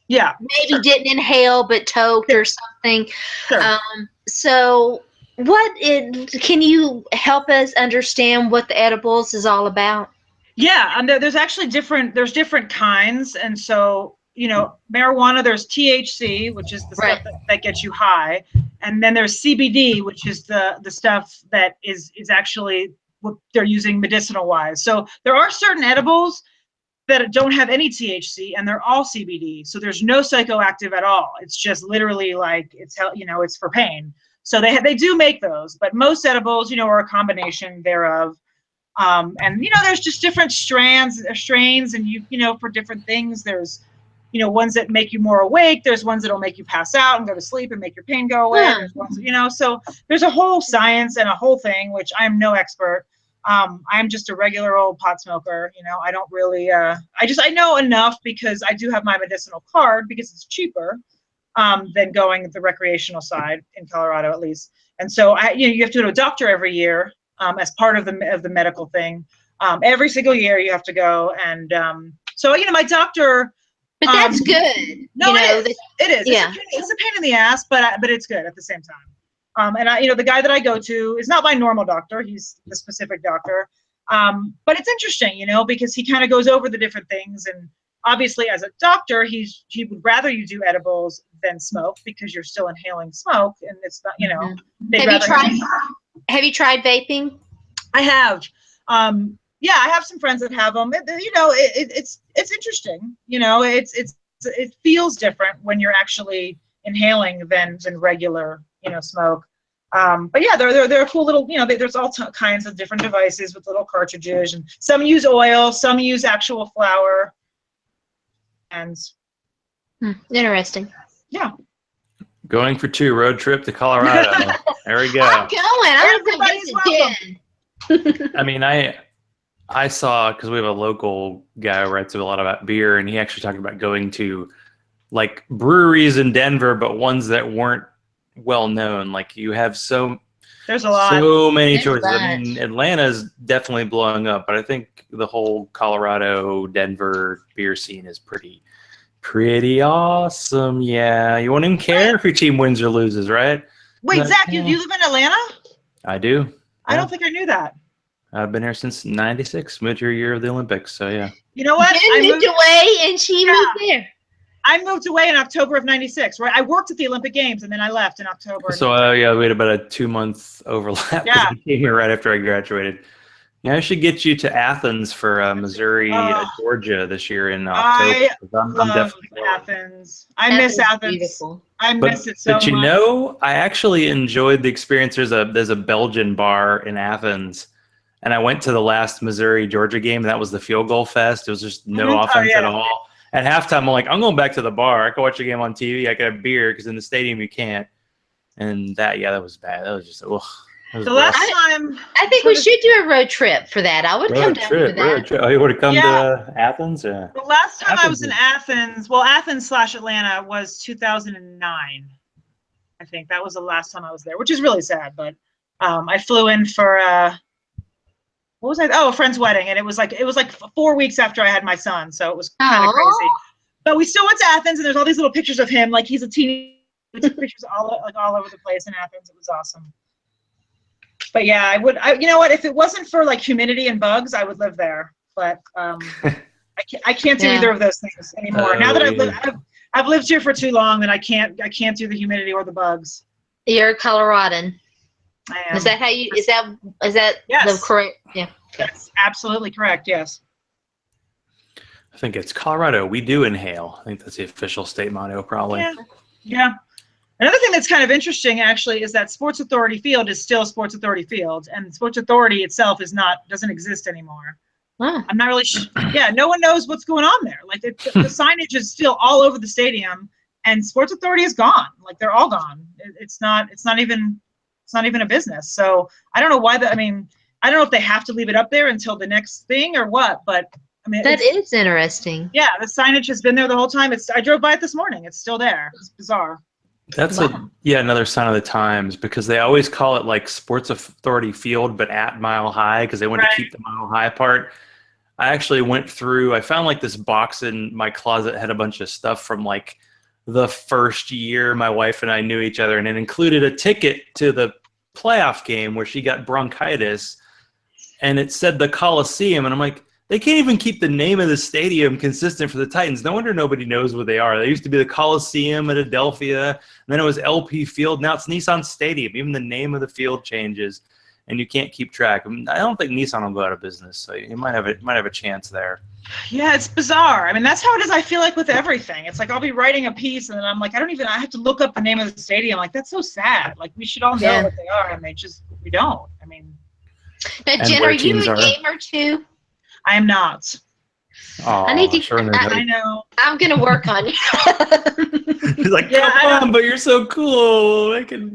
Yeah. Maybe didn't inhale but toked or something. Sure. So can you help us understand what the edibles is all about? Yeah, and there's actually different kinds, and so marijuana, there's THC, which is the stuff that gets you high, and then there's CBD, which is the stuff that is actually what they're using medicinal wise. So there are certain edibles that don't have any THC, and they're all CBD. So there's no psychoactive at all. It's just literally like it's for pain. So they do make those, but most edibles are a combination thereof. And there's just different strains, and for different things. There's ones that make you more awake. There's ones that'll make you pass out and go to sleep and make your pain go away. There's ones, so there's a whole science and a whole thing, which I'm no expert. I'm just a regular old pot smoker. I don't really, I know enough because I do have my medicinal card because it's cheaper than going the recreational side in Colorado, at least. And so you have to go to a doctor every year as part of the medical thing. Every single year you have to go. And so, my doctor. But that's good. No, it is. Yeah. It's a pain in the ass, but it's good at the same time. And the guy that I go to is not my normal doctor. He's the specific doctor. But it's interesting, because he kind of goes over the different things. And obviously as a doctor, he would rather you do edibles than smoke because you're still inhaling smoke. And it's not, Have you tried vaping? I have. Yeah, I have some friends that have them. It's interesting. It feels different when you're actually inhaling than regular, smoke. But yeah, they're cool little. There's all kinds of different devices with little cartridges, and some use oil, some use actual flour. And interesting. Yeah. Going for 2 road trip to Colorado. There we go. I'm going. Everybody's welcome. I mean, I saw, because we have a local guy who writes a lot about beer, and he actually talked about going to like breweries in Denver, but ones that weren't well known. Like you have there's a lot, so many choices. I mean, Atlanta's definitely blowing up, but I think the whole Colorado, Denver beer scene is pretty awesome. Yeah, you won't even care if your team wins or loses, right? Wait, Zach, you live in Atlanta? I do. Yeah. I don't think I knew that. I've been here since '96, moved here year of the Olympics. So yeah. You know what? I moved away, and she moved there. I moved away in October of '96. Right, I worked at the Olympic Games, and then I left in October. So yeah, we had about a 2-month overlap. Yeah. I came here right after I graduated. Yeah, I should get you to Athens for Missouri, Georgia this year in October. I love Athens. I miss Athens. Beautiful. I miss it so much. But I actually enjoyed the experience. There's a Belgian bar in Athens. And I went to the last Missouri-Georgia game, and that was the field goal fest. It was just no offense at all. At halftime, I'm like, I'm going back to the bar. I can watch a game on TV. I can have beer because in the stadium you can't. And that was bad. That was just, ugh. The last time. I think we should do a road trip for that. I would come down for that. Road trip. Oh, you would have come to Athens? The last time I was in Athens, Athens/Atlanta was 2009. I think that was the last time I was there, which is really sad. But I flew in for what was I? Oh, a friend's wedding, and it was like 4 weeks after I had my son, so it was kind of crazy. But we still went to Athens, and there's all these little pictures of him, like he's a teenager. Pictures all over the place in Athens. It was awesome. But yeah, you know what? If it wasn't for like humidity and bugs, I would live there. But I can't do either of those things anymore. Now that I've lived here for too long, and I can't do the humidity or the bugs. You're a Coloradan. I am. Is that how you? Is that Yes. the correct? Yeah. That's absolutely correct. Yes. I think it's Colorado. We do inhale. I think that's the official state motto, probably. Yeah. Another thing that's kind of interesting, actually, is that Sports Authority Field is still Sports Authority Field, and Sports Authority itself doesn't exist anymore. Wow. I'm not really sure. Yeah, no one knows what's going on there. Like the signage is still all over the stadium, and Sports Authority is gone. Like they're all gone. It's not even a business. So I don't know why I don't know if they have to leave it up there until the next thing or what, but I mean that is interesting. Yeah, the signage has been there the whole time. I drove by it this morning. It's still there. It's bizarre. That's another sign of the times, because they always call it like Sports Authority Field, but at Mile High, because they want to keep the Mile High part. I actually went through, I found like this box in my closet that had a bunch of stuff from like the first year my wife and I knew each other, and it included a ticket to the playoff game where she got bronchitis, and it said the Coliseum, and I'm like, they can't even keep the name of the stadium consistent for the Titans. No wonder nobody knows what they are. They used to be the Coliseum at Adelphia, and then it was LP Field. Now it's Nissan Stadium. Even the name of the field changes, and you can't keep track. I don't think Nissan will go out of business, so you might have a chance there. Yeah, it's bizarre. I mean, that's how it is. I feel like with everything, it's like I'll be writing a piece, and then I'm like, I have to look up the name of the stadium. Like that's so sad. Like we should all know what they are, and we don't. I mean, now, Jen, are you a gamer too? I am not. Oh, I need to. sure. I know. I'm gonna work on you. He's like, Yeah, come on, but you're so cool. I can't.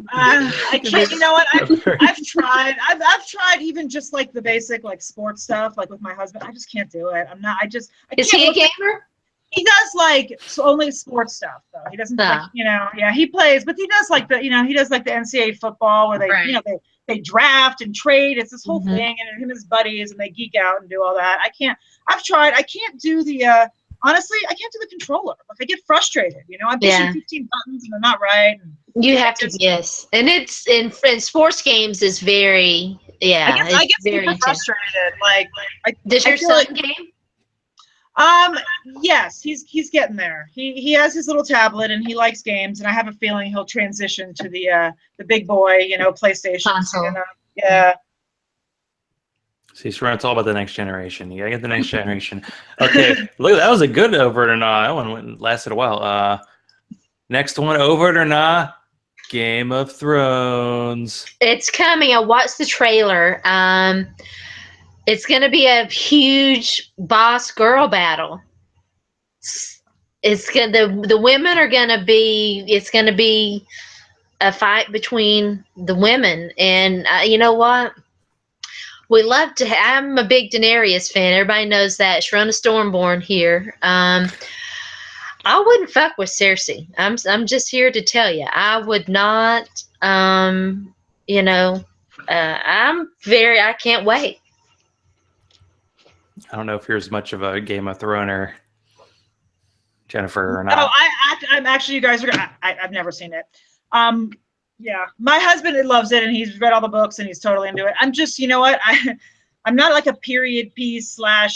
You know what? I've tried. I've tried even just like the basic like sports stuff, like with my husband. I just can't do it. I'm not. I Is can't he a look at- gamer? He does like only sports stuff though. He doesn't like, yeah, he plays, but he does like he does like the NCAA football where they Right. they draft and trade. It's this whole Mhm. thing, and him and his buddies, and they geek out and do all that. I can't. I've tried. I can't do the honestly, I can't do the controller. Like I get frustrated, I'm pushing 15 buttons and they're not right. You have to, yes. And it's in sports games is very, I get very super intense. frustrated. Like Does your son game? Yes, he's getting there. He has his little tablet and he likes games, and I have a feeling he'll transition to the big boy, PlayStation. Console. Yeah. See, Sharona, it's all about the next generation. You gotta get the next generation. Okay, look, that was a good over it or not. That one lasted a while. Next one, over it or not, Game of Thrones. It's coming. I watched the trailer. It's gonna be a huge boss girl battle. It's gonna the women are gonna be. It's gonna be a fight between the women, and you know what? We love to. I'm a big Daenerys fan. Everybody knows that. Sharona Stormborn here. I wouldn't fuck with Cersei. I'm just here to tell you, I would not. I'm I can't wait. I don't know if you're as much of a Game of Throner, Jennifer, or not. No, I'm actually. You guys are. I've never seen it. Yeah, my husband loves it, and he's read all the books, and he's totally into it. I'm just, I'm not like a period piece / I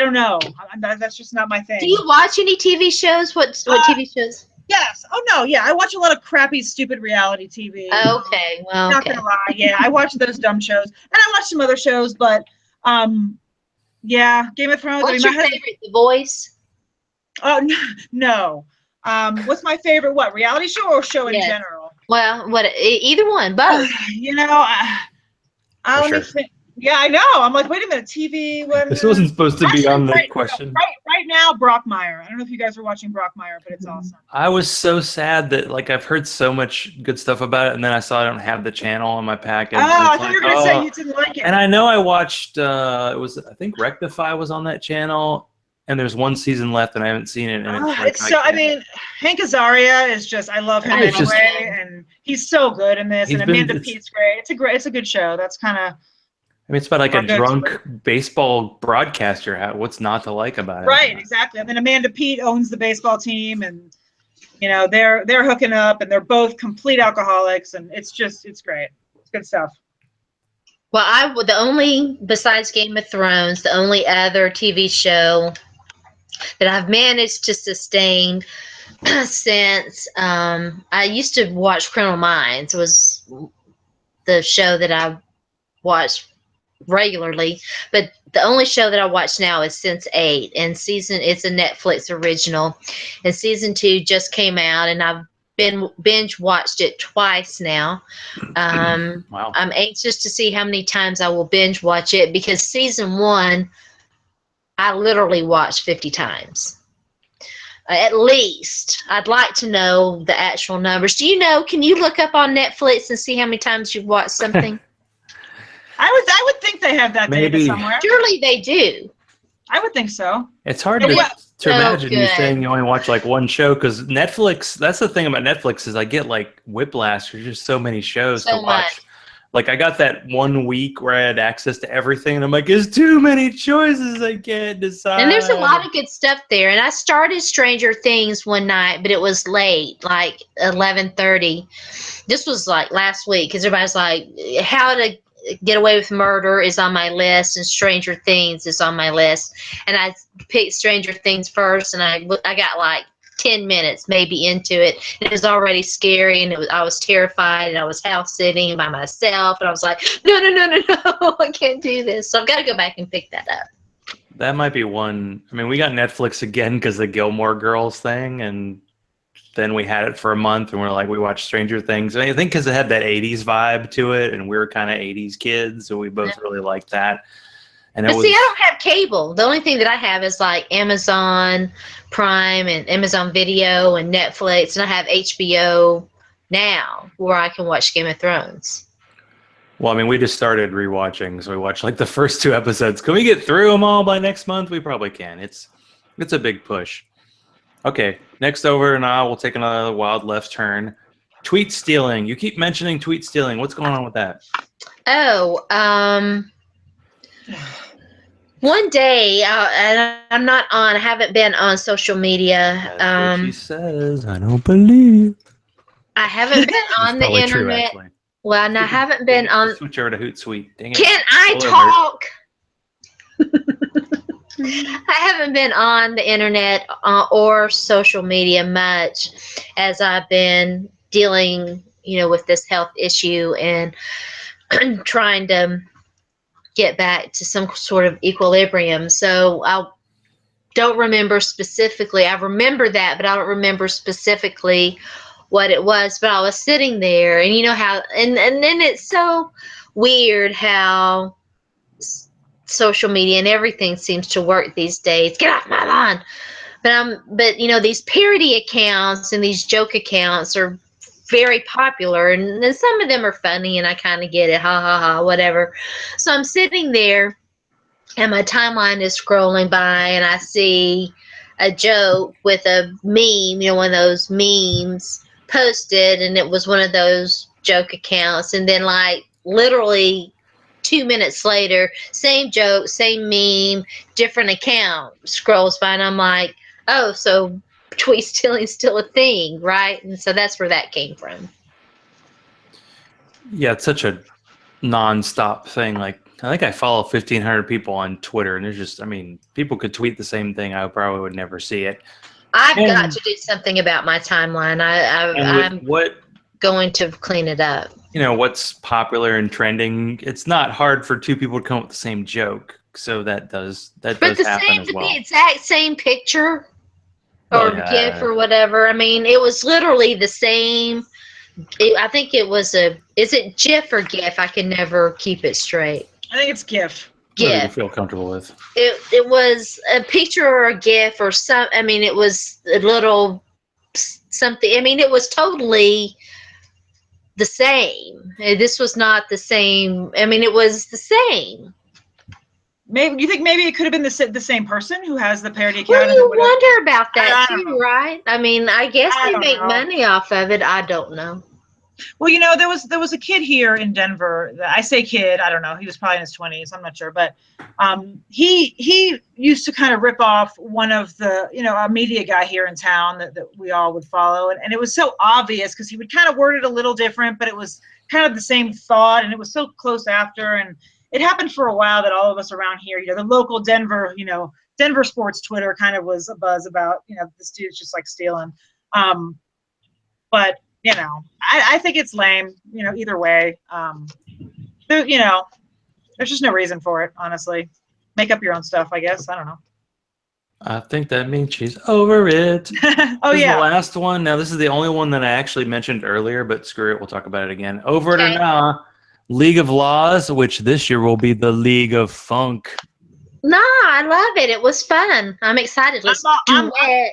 don't know. That's just not my thing. Do you watch any TV shows? What TV shows? Yes. Oh no. Yeah, I watch a lot of crappy, stupid reality TV. Okay. Well, Not gonna lie. Yeah, I watch those dumb shows, and I watch some other shows, but yeah, Game of Thrones. What's your favorite? The Voice. Oh no. What's my favorite? What, reality show or show in general? Well, either one, both. I only think. Yeah, I know. I'm like, wait a minute, TV. This wasn't supposed to be on the question. Right now, Brockmire. I don't know if you guys are watching Brockmire, but it's awesome. I was so sad that I've heard so much good stuff about it, and then I saw I don't have the channel on my package. I thought you were gonna say you didn't like it. And I know I watched. I think Rectify was on that channel. And there's one season left, and I haven't seen it. And Hank Azaria is just, I love him anyway, and he's so good in this. And Amanda Peet's great. It's a good show. That's kind of. I mean, it's about like a drunk baseball broadcaster. What's not to like about it? Right, exactly. And then Amanda Peet owns the baseball team, and they're hooking up, and they're both complete alcoholics, and it's great. It's good stuff. Well, besides Game of Thrones, the only other TV show that I've managed to sustain since I used to watch Criminal Minds was the show that I watched regularly, but the only show that I watch now is Sense8, and it's a Netflix original, and season 2 just came out, and I've binge watched it twice now. Wow. I'm anxious to see how many times I will binge watch it, because season 1 I literally watched 50 times. At least. I'd like to know the actual numbers. Can you look up on Netflix and see how many times you've watched something? I would think they have that data somewhere. Surely they do. I would think so. It's hard to imagine you saying you only watch one show, because Netflix, that's the thing about Netflix, is I get whiplash. There's just so many shows to watch. I got that 1 week where I had access to everything, and I'm like, there's too many choices, I can't decide. And there's a lot of good stuff there. And I started Stranger Things one night, but it was late, 11:30. This was last week, because everybody's like, How to Get Away with Murder is on my list, and Stranger Things is on my list. And I picked Stranger Things first, and I got 10 minutes maybe into it, and it was already scary, and I was terrified, and I was house sitting by myself, and I was like, no, I can't do this. So I've got to go back and pick that up. That might be one. I mean, we got Netflix again because the Gilmore Girls thing, and then we had it for a month, and we watched Stranger Things. I think because it had that 80s vibe to it, and we were kind of 80s kids, so we both really liked that. And But see, I don't have cable. The only thing that I have is like Amazon Prime and Amazon Video and Netflix, and I have HBO now where I can watch Game of Thrones. Well, I mean, we just started rewatching, so we watched like the first 2 episodes. Can we get through them all by next month? We probably can. It's a big push. Okay, next over now we'll take another wild left turn. Tweet stealing. You keep mentioning tweet stealing. What's going on with that? Oh, one day, and I'm not on. I haven't been on social media. That's what she says. I don't believe. I haven't been on the Probably internet. true, actually. Well, and I haven't been on. Switch over to Hootsuite. Dang it. Can I talk? I haven't been on the internet or social media much, as I've been dealing, with this health issue and trying to get back to some sort of equilibrium. So I don't remember specifically. I remember that, but I don't remember specifically what it was. But I was sitting there, and you know how, and then it's so weird how social media and everything seems to work these days. Get off my lawn. But these parody accounts and these joke accounts are very popular, and then some of them are funny, and I kind of get it, ha ha ha, whatever. So I'm sitting there, and my timeline is scrolling by, and I see a joke with a meme, one of those memes posted, and it was one of those joke accounts, and then like literally 2 minutes later, same joke, same meme, different account scrolls by, and I'm like, oh, so tweet stealing is still a thing, right? And so that's where that came from. Yeah, it's such a non-stop thing. Like, I think I follow 1,500 people on Twitter, and there's just, people could tweet the same thing. I probably would never see it. I've got to do something about my timeline. I'm going to clean it up. What's popular and trending, it's not hard for 2 people to come up with the same joke. So that does happen as well. The exact same picture or GIF or whatever. It was literally the same. I think it was is it GIF or GIF? I can never keep it straight. I think it's GIF. Whatever you feel comfortable with. It was a picture or a GIF or some. It was a little something. It was totally the same. This was not the same. It was the same. Maybe you think maybe it could have been the same person who has the parody account. Well, you wonder about that too, right? I guess they make money off of it. I don't know. Well, there was a kid here in Denver. I say kid, I don't know. He was probably in his 20s. I'm not sure, but he used to kind of rip off one of the a media guy here in town that we all would follow, and it was so obvious because he would kind of word it a little different, but it was kind of the same thought, and it was so close after, and it happened for a while that all of us around here, the local Denver, Denver sports Twitter kind of was a buzz about this dude's just like stealing, but. I think it's lame, either way. There's just no reason for it, honestly. Make up your own stuff, I guess. I don't know. I think that means she's over it. Oh, this yeah. is the last one. Now, this is the only one that I actually mentioned earlier, but screw it. We'll talk about it again. Over it or not. League of Laws, which this year will be the League of Funk. No, I love it. It was fun. I'm excited. Let's do it.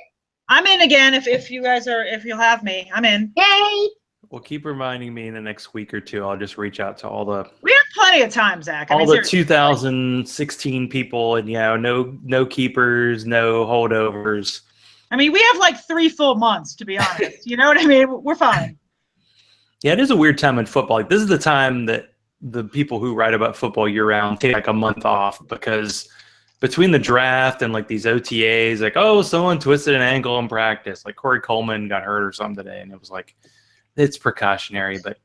I'm in again if you guys if you'll have me. I'm in. Yay! Well, keep reminding me in the next week or 2. I'll just reach out to all the. We have plenty of time, Zach. All the 2016 people, and no keepers, no holdovers. We have like 3 full months, to be honest. You know what I mean? We're fine. Yeah, it is a weird time in football. Like, this is the time that the people who write about football year-round take like a month off because. Between the draft and like these OTAs, like, oh, someone twisted an ankle in practice. Like Corey Coleman got hurt or something today. And it was like, it's precautionary. But,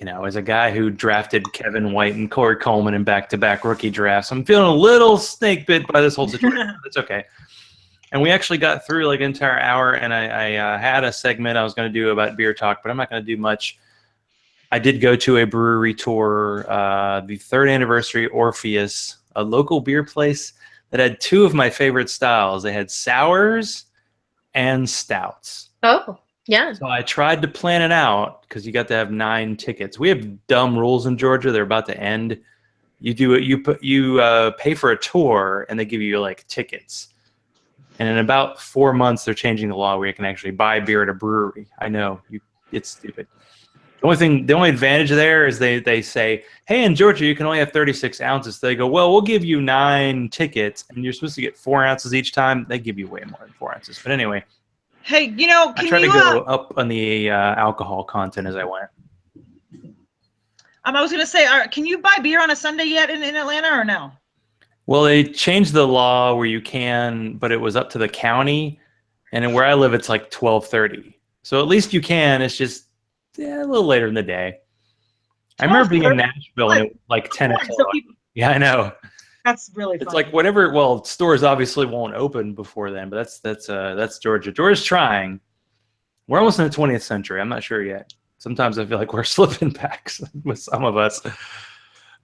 as a guy who drafted Kevin White and Corey Coleman in back-to-back rookie drafts, I'm feeling a little snake bit by this whole situation. It's okay. And we actually got through like an entire hour. And I had a segment I was going to do about beer talk, but I'm not going to do much. I did go to a brewery tour, the 3rd anniversary Orpheus, a local beer place that had 2 of my favorite styles. They had sours and stouts. Oh, yeah. So I tried to plan it out because you got to have 9 tickets. We have dumb rules in Georgia. They're about to end. You do it. You pay for a tour, and they give you like tickets. And in about 4 months, they're changing the law where you can actually buy beer at a brewery. I know it's stupid. The only advantage there is they say, hey, in Georgia, you can only have 36 ounces. They go, well, we'll give you 9 tickets, and you're supposed to get 4 ounces each time. They give you way more than 4 ounces. But anyway, hey, I try to go up on the alcohol content as I went. I was going to say, can you buy beer on a Sunday yet in Atlanta or no? Well, they changed the law where you can, but it was up to the county, and where I live, it's like 12:30. So at least you can. It's just a little later in the day. I remember being in Nashville and it was like 10 o'clock. Yeah, I know. That's really fun. It's like whatever. Well, stores obviously won't open before then, but that's Georgia. Georgia's trying. We're almost in the 20th century. I'm not sure yet. Sometimes I feel like we're slipping back with some of us.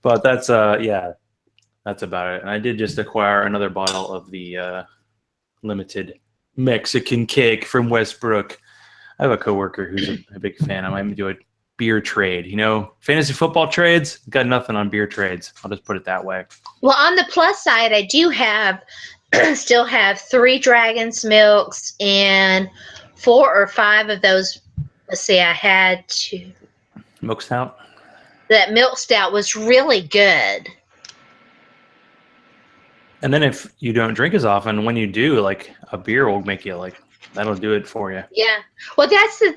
But that's that's about it. And I did just acquire another bottle of the limited Mexican cake from Westbrook. I have a coworker who's a big fan. I might do a beer trade. Fantasy football trades, got nothing on beer trades. I'll just put it that way. Well, on the plus side, I do still have 3 Dragon's Milks and 4 or 5 of those. Let's see, I had 2. Milk stout? That milk stout was really good. And then if you don't drink as often, when you do, like a beer will make you that'll do it for you. Yeah. Well,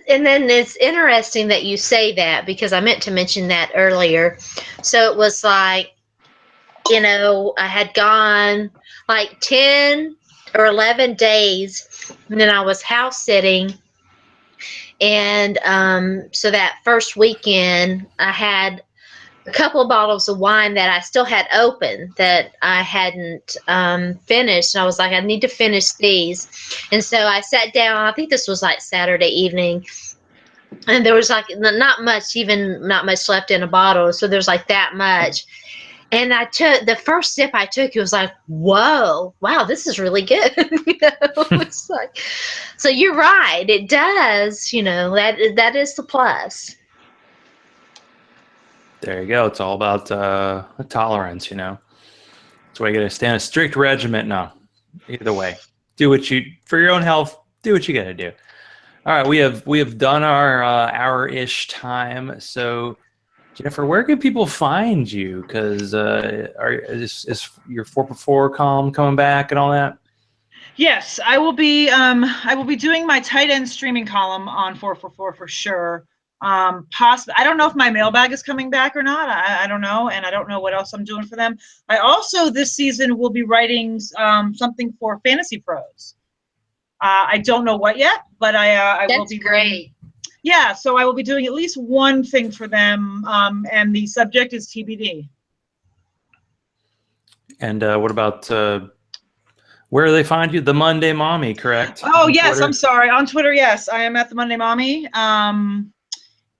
and then it's interesting that you say that because I meant to mention that earlier. So it was like, I had gone like 10 or 11 days and then I was house sitting. And so that first weekend I had a couple of bottles of wine that I still had open that I hadn't finished. And I was like, I need to finish these. And so I sat down. I think this was like Saturday evening. And there was like not much left in a bottle. So there's like that much. And I took the first sip I took, it was like, whoa, wow, this is really good. It's like, so you're right. It does, that is the plus. There you go. It's all about tolerance, That's why you got to stay on a strict regimen. No, either way, for your own health, do what you got to do. All right, we have done our hour-ish time. So, Jennifer, where can people find you? Because is your 4x4 column coming back and all that? Yes, I will be doing my tight end streaming column on 4x4 for sure. Possibly, I don't know if my mailbag is coming back or not. I don't know, and I don't know what else I'm doing for them. I also this season will be writing something for Fantasy Pros. I don't know what yet, but I will be. That's great. Yeah, so I will be doing at least one thing for them, and the subject is TBD. And what about where do they find you? The Monday Mommy, correct? Oh, yes, Twitter? I'm sorry. On Twitter, yes, I am at the Monday Mommy.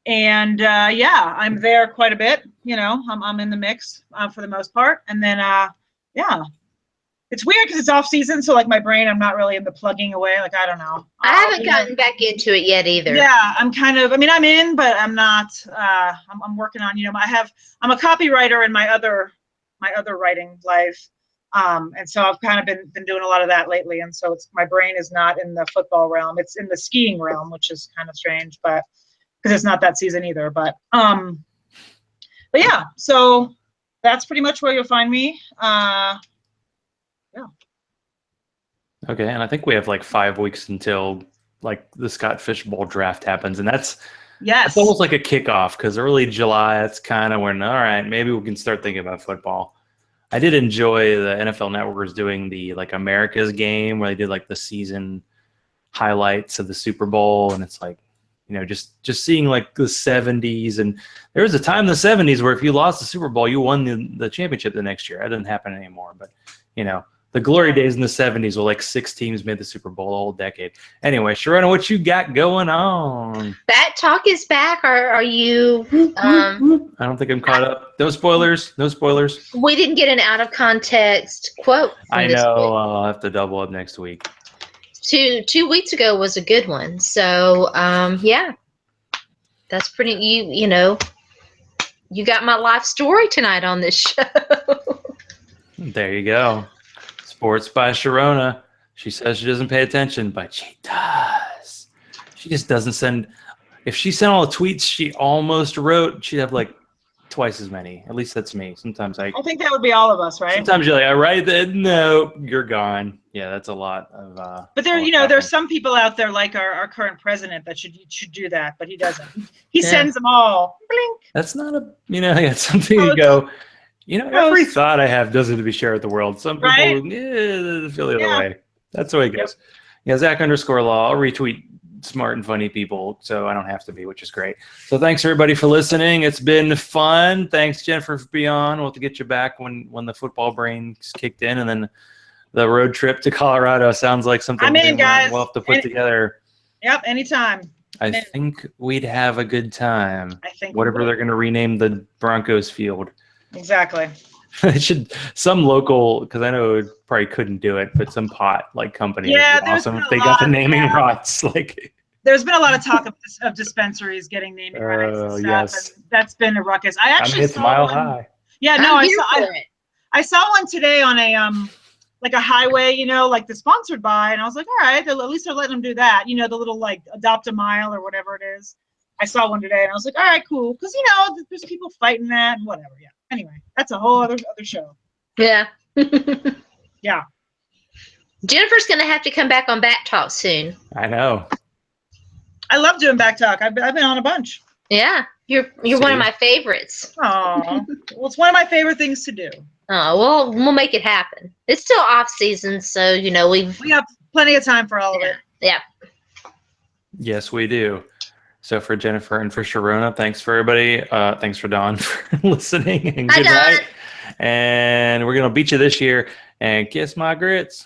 And yeah, I'm there quite a bit. I'm in the mix for the most part. And then, yeah, it's weird because it's off season. So like my brain, I'm not really in the plugging away. Like, I don't know. I haven't gotten back into it yet either. Yeah, I'm in, but I'm not, I'm working on, I'm a copywriter in my other writing life. And so I've kind of been doing a lot of that lately. And so my brain is not in the football realm. It's in the skiing realm, which is kind of strange, but because it's not that season either. But yeah, so that's pretty much where you'll find me. Yeah. Okay, and I think we have like 5 weeks until like the Scott Fish Bowl draft happens, and that's almost like a kickoff because early July, that's kind of when all right, maybe we can start thinking about football. I did enjoy the NFL Network was doing the like America's Game where they did like the season highlights of the Super Bowl, and it's like, just seeing like the 70s, and there was a time in the 70s where if you lost the Super Bowl, you won the championship the next year. That doesn't happen anymore, but the glory days in the 70s were like 6 teams made the Super Bowl the whole decade. Anyway, Sharona, what you got going on? That talk is back. Are you? I don't think I'm caught up. No spoilers. No spoilers. We didn't get an out of context quote. I know. I'll have to double up next week. 2 weeks ago was a good one. So yeah, that's pretty. you got my life story tonight on this show. There you go. Sports by Sharona. She says she doesn't pay attention, but she does. She just doesn't send. If she sent all the tweets she almost wrote, she'd have like twice as many. At least that's me. Sometimes I think that would be all of us, right? Sometimes you're like, I write that. No, you're gone. Yeah, that's a lot of. But there, there's some people out there like our current president that should do that, but he doesn't. He sends them all. Blink. That's not a. It's something you go. Every thought I have doesn't to be shared with the world. Some people feel the other way. That's the way it goes. Yeah, Zach_law. I'll retweet smart and funny people, so I don't have to be, which is great. So thanks everybody for listening. It's been fun. Thanks Jennifer for being on. We'll have to get you back when the football brain's kicked in, and then the road trip to Colorado sounds like something guys. We'll have to put together. Yep, anytime. I think we'd have a good time. I think whatever they're going to rename the Broncos field. Exactly. It should some local, because I know it probably couldn't do it, but some pot company. Yeah, would be awesome if they got the naming rights. There's been a lot of talk of dispensaries getting naming rights and stuff. Yes. And that's been a ruckus. I actually saw Mile High. Yeah, no, I saw one today on a like a highway, like the sponsored by, and I was like, all right, at least they're letting them do that. The little adopt a mile or whatever it is. I saw one today, and I was like, all right, cool, because there's people fighting that and whatever. Yeah. Anyway, that's a whole other show. Yeah. Yeah. Jennifer's going to have to come back on Back Talk soon. I know. I love doing Back Talk. I've been on a bunch. Yeah, you're one of my favorites. Oh, well, it's one of my favorite things to do. Oh, well, we'll make it happen. It's still off season, so we have plenty of time for all of it. Yeah. Yes, we do. So for Jennifer and for Sharona, thanks for everybody. Thanks for Dawn for listening, and good night. And we're gonna beat you this year. And kiss my grits.